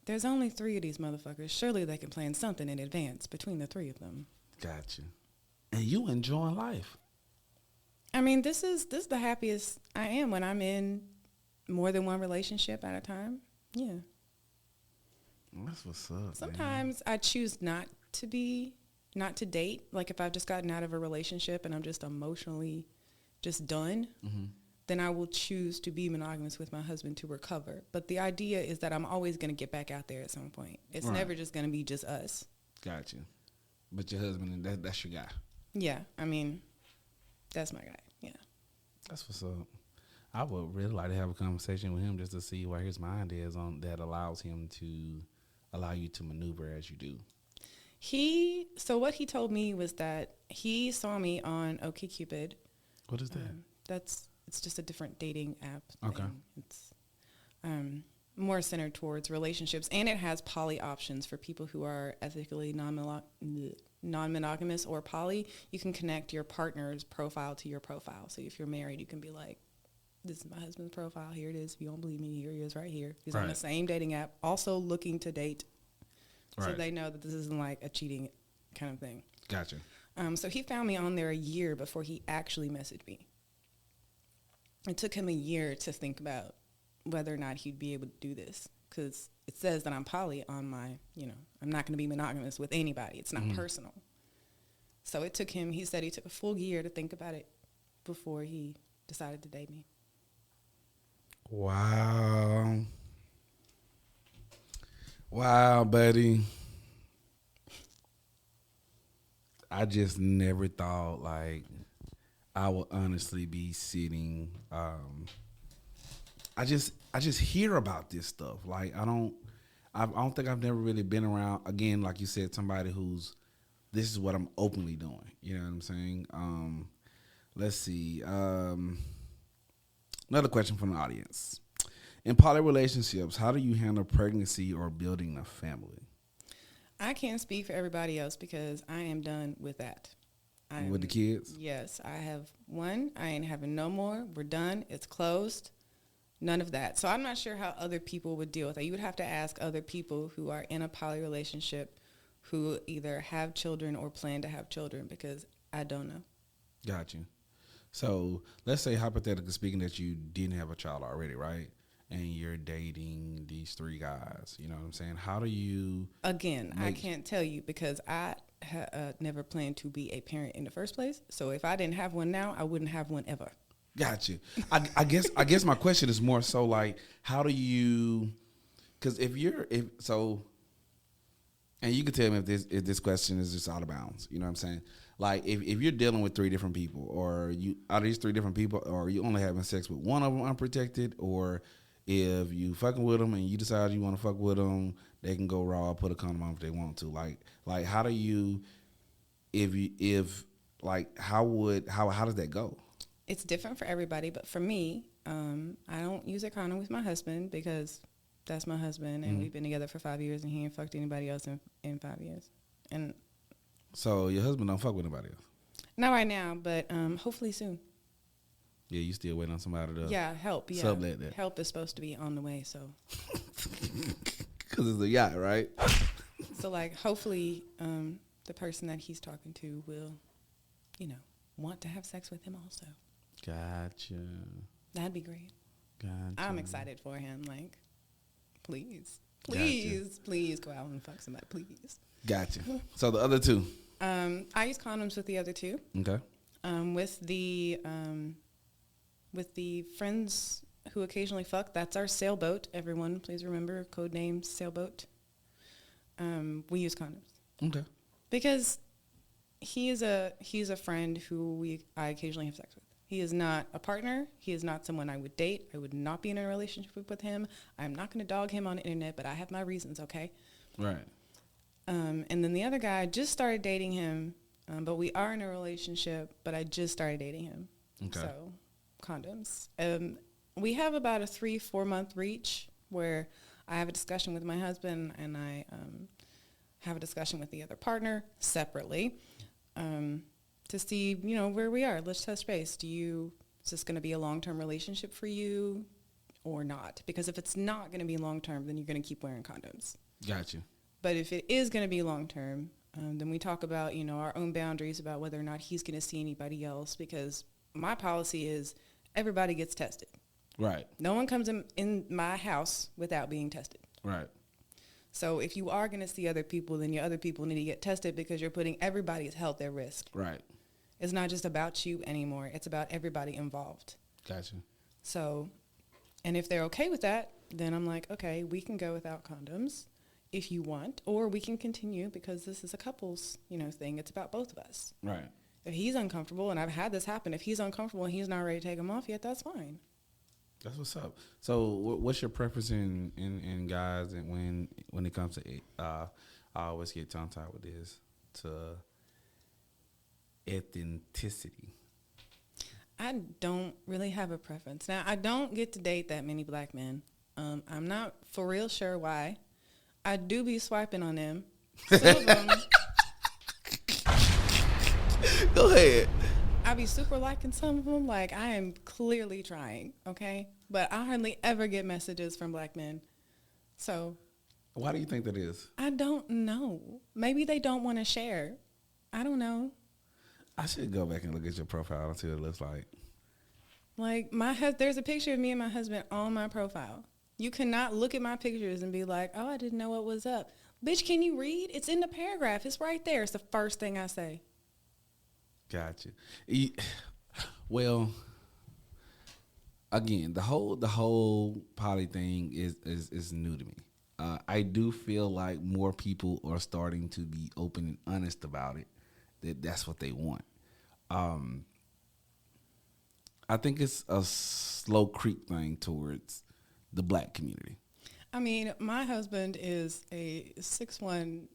There's only 3 of these motherfuckers. Surely they can plan something in advance between the 3 of them. Gotcha. And you enjoying life. I mean, this is the happiest I am when I'm in more than one relationship at a time. Yeah. That's what's up. Sometimes I choose not to date. Like if I've just gotten out of a relationship and I'm just emotionally just done, then I will choose to be monogamous with my husband to recover. But the idea is that I'm always going to get back out there at some point. It's never just going to be just us. Gotcha. But your husband, that's your guy. Yeah. I mean, that's my guy. Yeah. That's what's up. I would really like to have a conversation with him just to see where his mind is on that allows him to allow you to maneuver as you do. So what he told me was that he saw me on OkCupid. What is that? It's just a different dating app. Okay. Thing. It's more centered towards relationships, and it has poly options for people who are ethically non-monogamous or poly. You can connect your partner's profile to your profile. So if you're married, you can be like, this is my husband's profile. Here it is. If you don't believe me, here he is right here. He's on the same dating app, also looking to date. So they know that this isn't like a cheating kind of thing. Gotcha. So he found me on there a year before he actually messaged me. It took him a year to think about whether or not he'd be able to do this because it says that I'm poly on my, I'm not going to be monogamous with anybody. It's not personal. So it took him, he said he took a full year to think about it before he decided to date me. Wow. Wow, buddy. I just never thought like I would honestly be sitting. I just hear about this stuff. Like I don't think I've never really been around again. Like you said, somebody who's this is what I'm openly doing. You know what I'm saying? Let's see. Another question from the audience. In poly relationships, how do you handle pregnancy or building a family? I can't speak for everybody else because I am done with that. With the kids? Yes, I have one. I ain't having no more. We're done. It's closed. None of that. So I'm not sure how other people would deal with that. You would have to ask other people who are in a poly relationship who either have children or plan to have children because I don't know. Got you. So let's say hypothetically speaking that you didn't have a child already, right? And you're dating these three guys. You know what I'm saying? How do you... Again, I can't tell you because I never planned to be a parent in the first place. So if I didn't have one now, I wouldn't have one ever. Got you. I guess my question is more so like, how do you... Because and you can tell me if this question is just out of bounds. You know what I'm saying? Like if you're dealing with three different people, or you out of these three different people, or you only having sex with one of them unprotected, or if you fucking with them and you decide you want to fuck with them, they can go raw, put a condom on if they want to. Like how do you, how does that go? It's different for everybody, but for me, I don't use a condom with my husband because that's my husband, and we've been together for 5 years, and he ain't fucked anybody else in 5 years. And so your husband don't fuck with anybody else? Not right now, but hopefully soon. Yeah, you still waiting on somebody to help. Yeah, sublet that. Help is supposed to be on the way, so. Because it's a yacht, right? So, like, hopefully the person that he's talking to will, want to have sex with him also. Gotcha. That'd be great. Gotcha. I'm excited for him. Like, please go out and fuck somebody, please. Gotcha. So the other two. I use condoms with the other two. Okay. With the friends who occasionally fuck, that's our sailboat. Everyone, please remember, code name sailboat. We use condoms. Okay. Because he's a friend who I occasionally have sex with. He is not a partner. He is not someone I would date. I would not be in a relationship with him. I'm not going to dog him on the internet, but I have my reasons, okay? Right. And then the other guy, I just started dating him, but we are in a relationship, but I just started dating him. Okay. So, condoms. We have about a 3-4 month reach where I have a discussion with my husband and I have a discussion with the other partner separately to see, where we are. Let's touch base. Is this going to be a long-term relationship for you or not? Because if it's not going to be long-term, then you're going to keep wearing condoms. Gotcha. But if it is going to be long-term, then we talk about, our own boundaries about whether or not he's going to see anybody else, because my policy is everybody gets tested. Right. No one comes in my house without being tested. Right. So if you are going to see other people, then your other people need to get tested because you're putting everybody's health at risk. Right. It's not just about you anymore. It's about everybody involved. Gotcha. So, and if they're okay with that, then I'm like, okay, we can go without condoms if you want, or we can continue because this is a couples, thing. It's about both of us. Right. If he's uncomfortable, and I've had this happen, if he's uncomfortable and he's not ready to take them off yet, that's fine. That's what's up. So what's your preference in guys, and when it comes to it? I always get tongue-tied with this, to authenticity. I don't really have a preference. Now, I don't get to date that many black men. I'm not for real sure why. I do be swiping on them. Some of them. Go ahead. I be super liking some of them. Like, I am clearly trying, okay? But I hardly ever get messages from black men. So. Why do you think that is? I don't know. Maybe they don't want to share. I don't know. I should go back and look at your profile and see what it looks like. Like, there's a picture of me and my husband on my profile. You cannot look at my pictures and be like, oh, I didn't know what was up. Bitch, can you read? It's in the paragraph. It's right there. It's the first thing I say. Gotcha. Well, again, the whole poly thing is new to me. I do feel like more people are starting to be open and honest about it that's what they want. I think it's a slow creep thing towards the black community. I mean, my husband is a 6'1"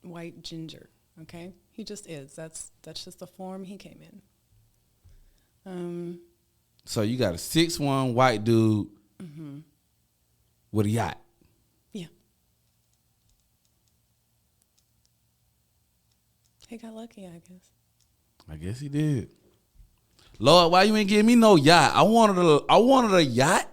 white ginger. Okay, he just is. That's just the form he came in. So you got a 6'1" white dude with a yacht. Yeah. He got lucky, I guess. I guess he did. Lord, why you ain't give me no yacht? I wanted a yacht.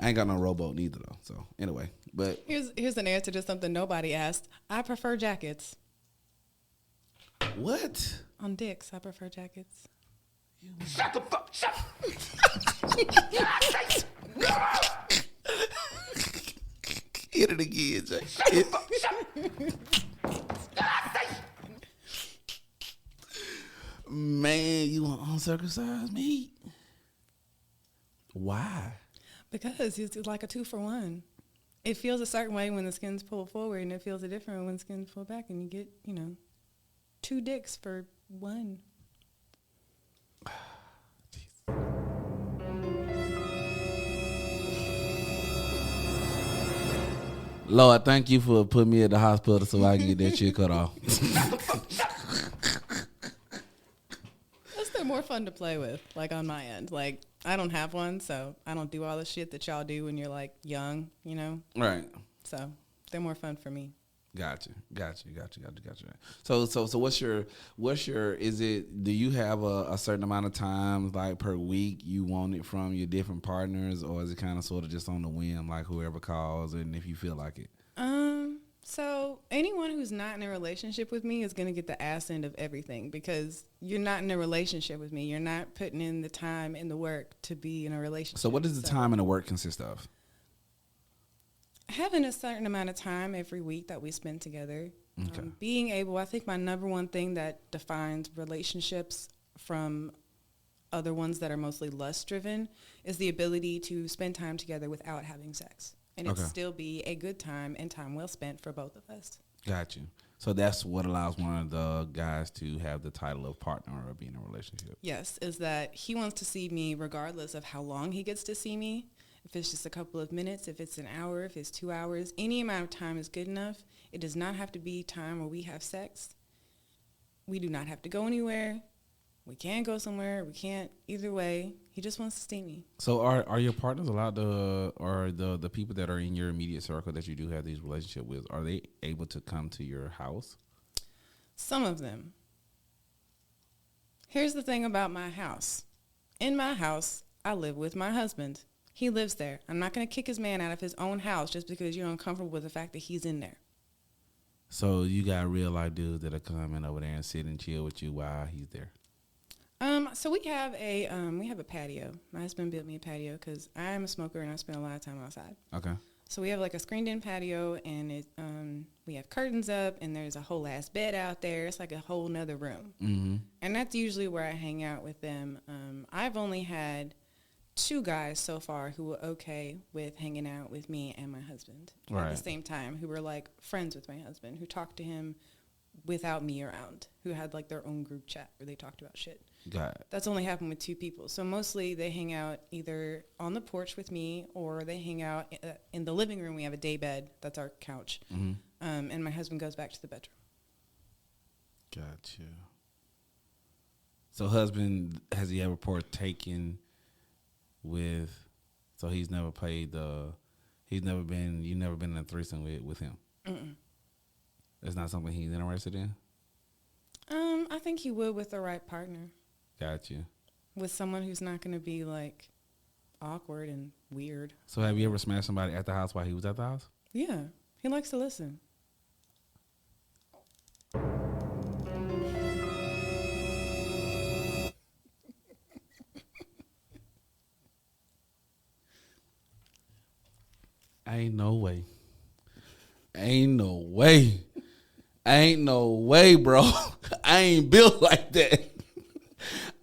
I ain't got no rowboat neither though. So anyway, but here's an answer to something nobody asked. I prefer jackets. What? On dicks, I prefer jackets. Shut the fuck up. Hit it again, Jay. Man, you want uncircumcised meat? Why? Because it's like a 2-for-1. It feels a certain way when the skin's pulled forward, and it feels a different when the skin's pulled back, and you get, 2 dicks for 1. Lord, thank you for putting me at the hospital so I can get that shit cut off. That's still more fun to play with, like on my end. Like, I don't have one, so I don't do all the shit that y'all do when you're like young, Right. So they're more fun for me. Gotcha. So what's your do you have a certain amount of times like per week you want it from your different partners, or is it kind of sort of just on the whim, like whoever calls and if you feel like it? So anyone who's not in a relationship with me is going to get the ass end of everything, because you're not in a relationship with me. You're not putting in the time and the work to be in a relationship. So what does the time and the work consist of? Having a certain amount of time every week that we spend together. Okay. Being able, I think my number one thing that defines relationships from other ones that are mostly lust-driven is the ability to spend time together without having sex. And it still be a good time and time well spent for both of us. Got you. So that's what allows one of the guys to have the title of partner or be in a relationship. Yes, is that he wants to see me regardless of how long he gets to see me. If it's just a couple of minutes, if it's an hour, if it's 2 hours, any amount of time is good enough. It does not have to be time where we have sex. We do not have to go anywhere. We can go somewhere. We can't. Either way, he just wants to see me. So are your partners allowed to, or the people that are in your immediate circle that you do have these relationships with, are they able to come to your house? Some of them. Here's the thing about my house. In my house, I live with my husband. He lives there. I'm not going to kick his man out of his own house just because you're uncomfortable with the fact that he's in there. So you got real life dudes that are coming over there and sit and chill with you while he's there. So we have a patio. My husband built me a patio because I am a smoker and I spend a lot of time outside. Okay. So we have like a screened-in patio, and we have curtains up, and there's a whole ass bed out there. It's like a whole nother room. Mm-hmm. And that's usually where I hang out with them. I've only had 2 guys so far who were okay with hanging out with me and my husband at the same time, who were like friends with my husband, who talked to him without me around, who had like their own group chat where they talked about shit. Got it. That's only happened with 2 people. So mostly they hang out either on the porch with me, or they hang out in the living room. We have a day bed. That's our couch. Mm-hmm. And my husband goes back to the bedroom. Gotcha. So husband, has he ever partaken with, so he's never played you've never been in a threesome with him? Mm-mm. That's not something he's interested in? I think he would with the right partner. Gotcha. With someone who's not going to be like awkward and weird. So have you ever smashed somebody at the house while he was at the house? Yeah. He likes to listen. Ain't no way. Ain't no way. Ain't no way, bro. I ain't built like that.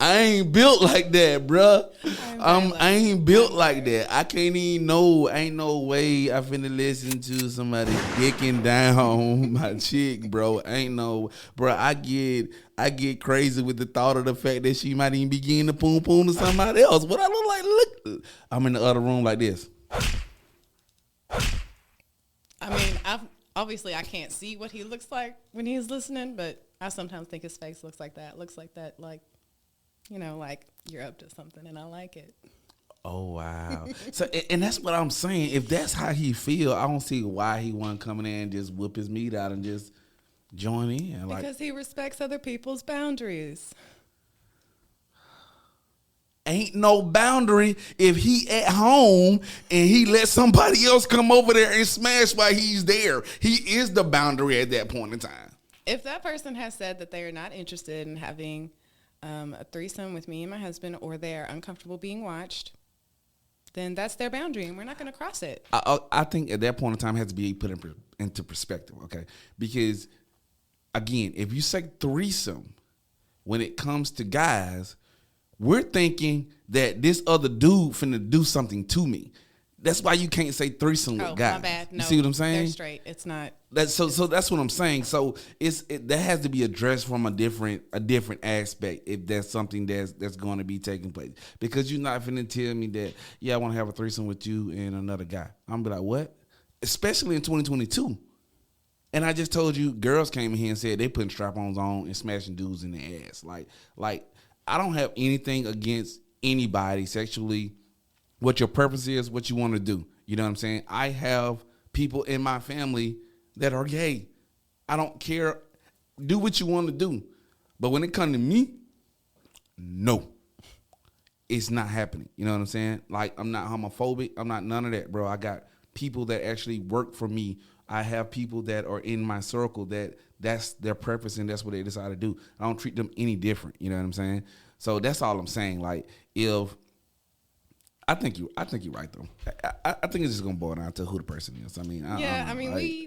I ain't built like that, bruh. I'm I ain't built like that. I can't even know. Ain't no way I finna listen to somebody dicking down my chick, bro. Ain't no, bro. I get crazy with the thought of the fact that she might even be getting the poom poom to somebody else. What I look like? Look, I'm in the other room like this. I mean, obviously I can't see what he looks like when he's listening, but I sometimes think his face looks like that. Looks like that, like, you know, like you're up to something, and I like it. Oh wow! So and that's what I'm saying. If that's how he feel, I don't see why he want to come in there and just whip his meat out and just join in. Like, Because he respects other people's boundaries. ain't no boundary if he at home and he let somebody else come over there and smash while he's there. He is the boundary at that point in time. If that person has said that they are not interested in having a threesome with me and my husband, or they are uncomfortable being watched, then that's their boundary, and we're not going to cross it. I think at that point in time it has to be put into perspective, okay? Because, again, if you say threesome, when it comes to guys, we're thinking that this other dude finna do something to me. That's why you can't say threesome with guys. My bad. No, you see what I'm saying? They're straight. It's not. So that's what I'm saying. So that has to be addressed from a different aspect if that's something that's going to be taking place. Because you're not finna tell me that, yeah, I want to have a threesome with you and another guy. I'm be like, what? Especially in 2022. And I just told you, girls came in here and said they putting strap-ons on and smashing dudes in the ass. Like I don't have anything against anybody sexually. What your purpose is, what you want to do. You know what I'm saying? I have people in my family that are gay. I don't care. Do what you want to do. But when it comes to me, no. It's not happening. You know what I'm saying? Like, I'm not homophobic. I'm not none of that, bro. I got people that actually work for me. I have people that are in my circle that's their purpose and that's what they decide to do. I don't treat them any different. You know what I'm saying? So that's all I'm saying. Like, if I think you're right though. I think it's just gonna boil down to who the person is. I mean,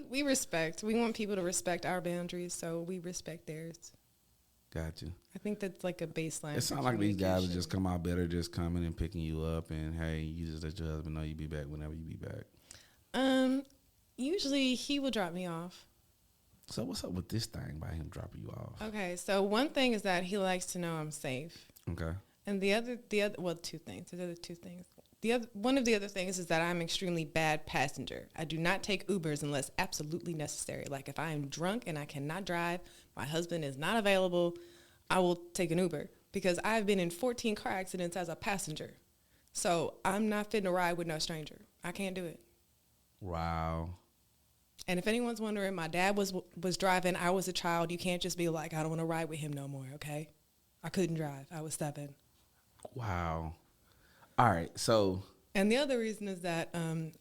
we respect. We want people to respect our boundaries, so we respect theirs. Got you. I think that's like a baseline. It sounds like these guys will just come out better, just coming and picking you up, and hey, you just let your husband know you be back whenever you be back. Usually he will drop me off. So what's up with this thing by him dropping you off? Okay, so one thing is that he likes to know I'm safe. Okay. And the other, well, two things. There's two things. One of the other things is that I'm extremely bad passenger. I do not take Ubers unless absolutely necessary. Like if I am drunk and I cannot drive, my husband is not available, I will take an Uber because I've been in 14 car accidents as a passenger. So I'm not fitting to ride with no stranger. I can't do it. Wow. And if anyone's wondering, my dad was driving. I was a child. You can't just be like, I don't want to ride with him no more, okay? I couldn't drive. I was 7. Wow. All right, so. And the other reason is that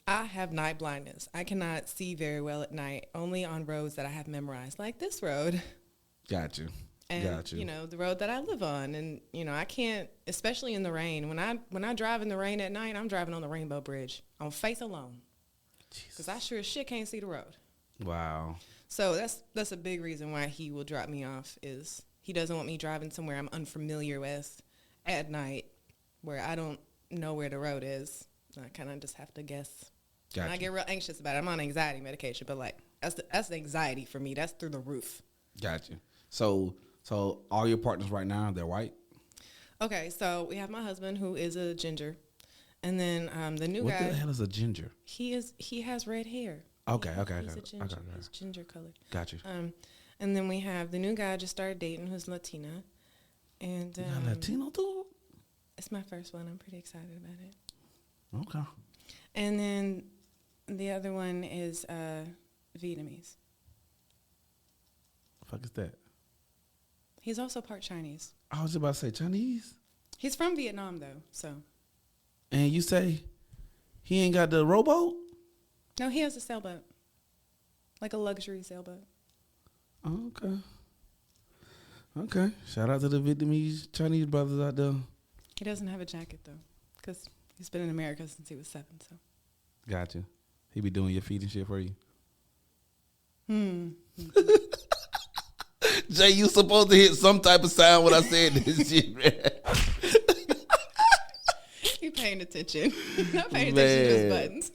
I have night blindness. I cannot see very well at night, only on roads that I have memorized, like this road. Got you. And, you know, the road that I live on. And, you know, I can't, especially in the rain. When I drive in the rain at night, I'm driving on the Rainbow Bridge on face alone. Because I sure as shit can't see the road. Wow. So that's a big reason why he will drop me off is he doesn't want me driving somewhere I'm unfamiliar with at night where I don't know where the road is. I kind of just have to guess. Gotcha. And I get real anxious about it. I'm on anxiety medication, but like that's the anxiety for me. That's through the roof. Gotcha. So all your partners right now, they're white? Okay, so we have my husband who is a ginger. And then the new guy. What the hell is a ginger? He has red hair. Okay. He's a ginger. Okay. He's ginger colored. Got you. And then we have the new guy I just started dating who's Latina. And you got Latino too? It's my first one. I'm pretty excited about it. Okay. And then the other one is Vietnamese. The fuck is that? He's also part Chinese. I was about to say Chinese. He's from Vietnam though, so. And you say he ain't got the rowboat? No, he has a sailboat. Like a luxury sailboat. Oh, okay. Okay. Shout out to the Vietnamese Chinese brothers out there. He doesn't have a jacket though, because he's been in America since he was 7. So. Gotcha. He be doing your feet and shit for you. Jay, you supposed to hit some type of sound when I said this shit, man. attention. Not paying attention to those buttons.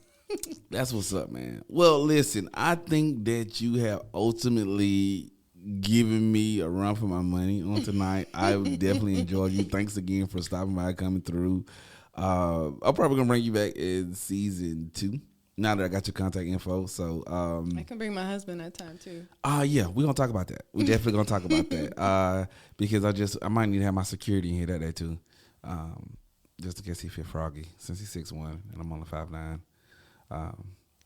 That's what's up, man. Well, listen, I think that you have ultimately given me a run for my money on tonight. I definitely enjoyed you. Thanks again for stopping by, coming through. I'm probably gonna bring you back in season 2. Now that I got your contact info, so I can bring my husband that time too. Yeah, we're gonna talk about that. We definitely gonna talk about that. Because I might need to have my security in here that day too. Just in case he feel froggy, since he's 6'1" and I'm only 5'9".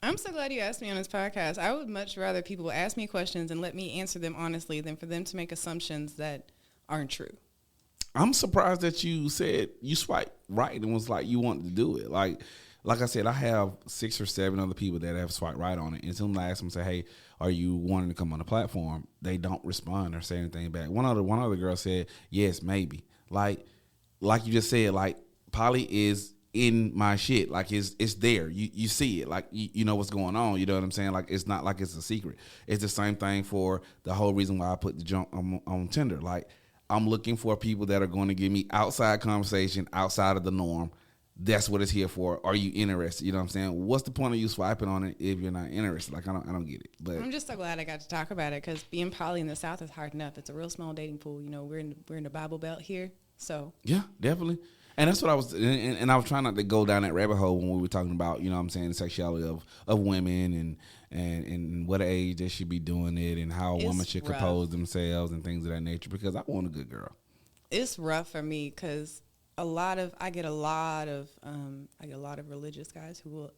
I'm so glad you asked me on this podcast. I would much rather people ask me questions and let me answer them honestly than for them to make assumptions that aren't true. I'm surprised that you said you swiped right and was like you wanted to do it. Like I said, I have 6 or 7 other people that have swiped right on it. And soon I ask them, say, hey, are you wanting to come on the platform? They don't respond or say anything back. One other girl said, yes, maybe. Like you just said, like Poly is in my shit. Like it's there. You see it. Like you know what's going on. You know what I'm saying? Like it's not like it's a secret. It's the same thing for the whole reason why I put the junk on Tinder. Like I'm looking for people that are going to give me outside conversation, outside of the norm. That's what it's here for. Are you interested? You know what I'm saying? What's the point of you swiping on it if you're not interested? Like I don't get it. But I'm just so glad I got to talk about it because being poly in the South is hard enough. It's a real small dating pool. You know, we're in the Bible Belt here, so yeah, definitely. And that's what I was, and I was trying not to go down that rabbit hole when we were talking about, you know what I'm saying, the sexuality of women and what age they should be doing it and how a woman should compose themselves and things of that nature, because I want a good girl. It's rough for me because I get a lot of religious guys who will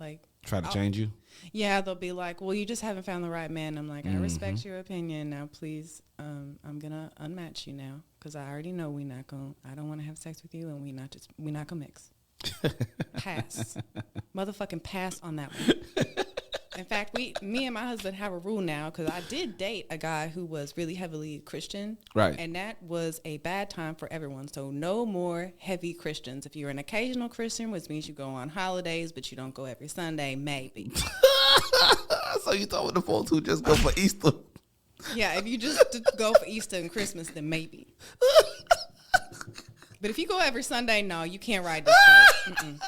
like try to change you. Yeah, they'll be like, well, you just haven't found the right man. I'm like, I respect your opinion. Now, please, I'm gonna unmatch you now because I already know I don't want to have sex with you, and we not gonna mix. Pass, motherfucking pass on that one. In fact, me and my husband have a rule now because I did date a guy who was really heavily Christian. Right. And that was a bad time for everyone. So no more heavy Christians. If you're an occasional Christian, which means you go on holidays, but you don't go every Sunday, maybe. So you thought with the folks who just go for Easter? Yeah, if you just go for Easter and Christmas, then maybe. But if you go every Sunday, no, you can't ride this boat. Mm-mm.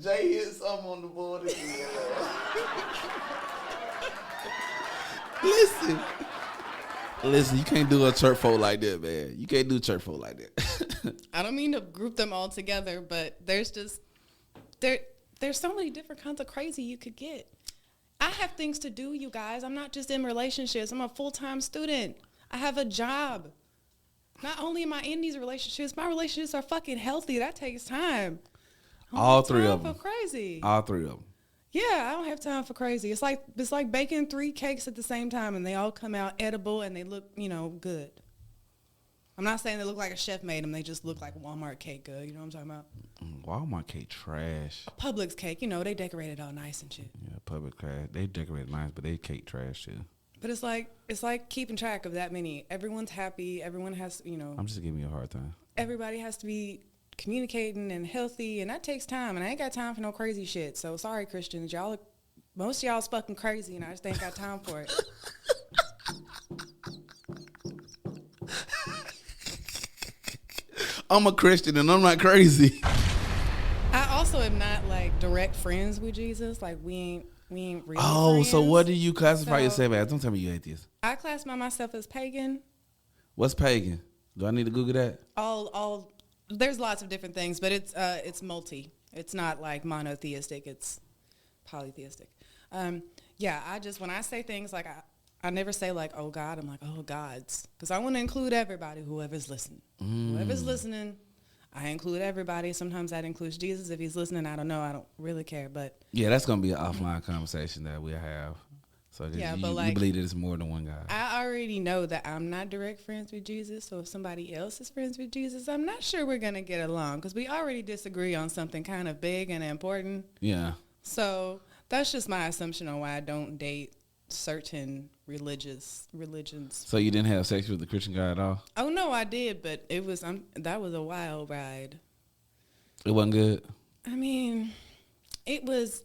Jay hit something on the board again. Listen, you can't do a church folk like that, man. You can't do church folk like that. I don't mean to group them all together, but there's so many different kinds of crazy you could get. I have things to do, you guys. I'm not just in relationships. I'm a full-time student. I have a job. Not only am I in these relationships, my relationships are fucking healthy. That takes time. All 3 of them. For crazy. All 3 of them. Yeah, I don't have time for crazy. It's like baking 3 cakes at the same time, and they all come out edible and they look, good. I'm not saying they look like a chef made them. They just look like Walmart cake good. You know what I'm talking about? Walmart cake trash. Publix cake, they decorate it all nice and shit. Yeah, Publix trash. They decorate it nice, but they cake trash too. But it's like keeping track of that many. Everyone's happy. Everyone has, I'm just giving you a hard time. Everybody has to be communicating and healthy, and that takes time, and I ain't got time for no crazy shit. So sorry, Christians, most of y'all's fucking crazy, and I just ain't got time for it. I'm a Christian and I'm not crazy. I also am not like direct friends with Jesus. Like we ain't real friends. So what do you classify yourself as? Don't tell me you atheist. I classify myself as pagan. What's pagan? Do I need to Google that? All there's lots of different things, but it's multi. It's not like monotheistic. It's polytheistic. When I say things like I never say like, oh God, I'm like, oh gods, because I want to include everybody, whoever's listening. Whoever's listening, I include everybody. Sometimes that includes Jesus. If he's listening, I don't know. I don't really care, but yeah, that's gonna be an offline conversation that we'll have. So you believe that it's more than one guy. I already know that I'm not direct friends with Jesus. So if somebody else is friends with Jesus, I'm not sure we're gonna get along because we already disagree on something kind of big and important. Yeah. So that's just my assumption on why I don't date certain religions. So you didn't have sex with the Christian guy at all? Oh no, I did, but it was that was a wild ride. It wasn't good. I mean, it was.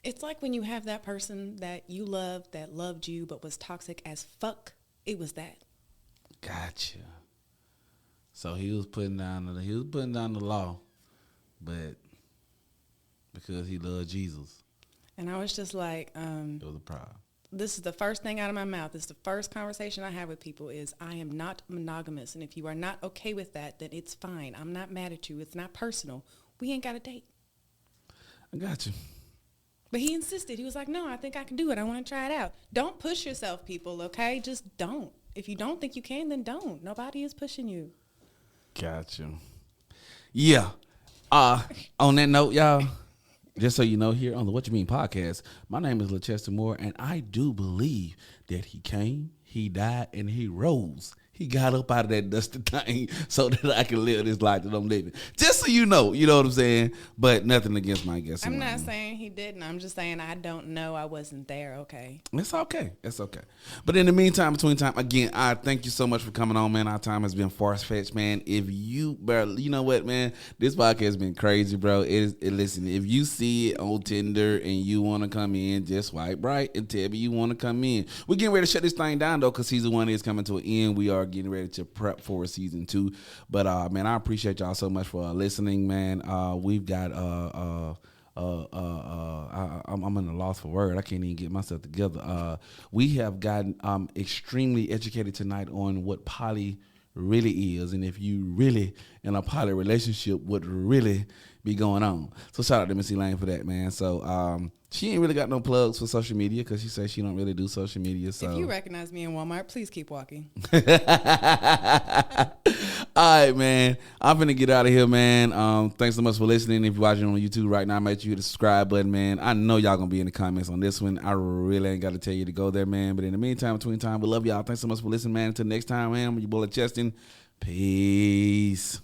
It's like when you have that person that you love that loved you but was toxic as fuck. It was that. Gotcha. So he was putting down the law, but because he loved Jesus, And I was just like, it was a problem. this is the first thing out of my mouth. This is the first conversation I have with people is I am not monogamous. And if you are not okay with that, then it's fine. I'm not mad at you. It's not personal. We ain't got a date. I got you. But he insisted. He was like, no, I think I can do it. I want to try it out. Don't push yourself, people, okay? Just don't. If you don't think you can, then don't. Nobody is pushing you. Got you. Yeah. On that note, y'all, just so you know, here on the What You Mean podcast, my name is LaChester Moore, and I do believe that he came, he died, and he rose. He got up out of that dusty thing so that I can live this life that I'm living. Just so you know what I'm saying? But nothing against my guest. I'm not saying he didn't. I'm just saying I don't know. I wasn't there, okay? It's okay. It's okay. But in the meantime, between time, again, I thank you so much for coming on, man. Our time has been far-fetched, man. If you, bro, you know what, man? This podcast has been crazy, bro. Listen, if you see it on Tinder and you want to come in, just swipe right and tell me you want to come in. We're getting ready to shut this thing down, though, because season 1 is coming to an end. We are getting ready to prep for season 2. But, man, I appreciate y'all so much for listening, man. We've got... I'm in a loss for word. I can't even get myself together. We have gotten extremely educated tonight on what poly really is, and if you really in a poly relationship, what really be going on. So shout out to Miss Elaine for that, man. So she ain't really got no plugs for social media because she says she don't really do social media. So if you recognize me in Walmart, please keep walking. All right, man. I'm finna get out of here, man. Thanks so much for listening. If you're watching on YouTube right now, make sure you hit the subscribe button, man. I know y'all gonna be in the comments on this one. I really ain't got to tell you to go there, man. But in the meantime, between time, we love y'all. Thanks so much for listening, man. Until next time, man. I'm your boy Cheston. Peace.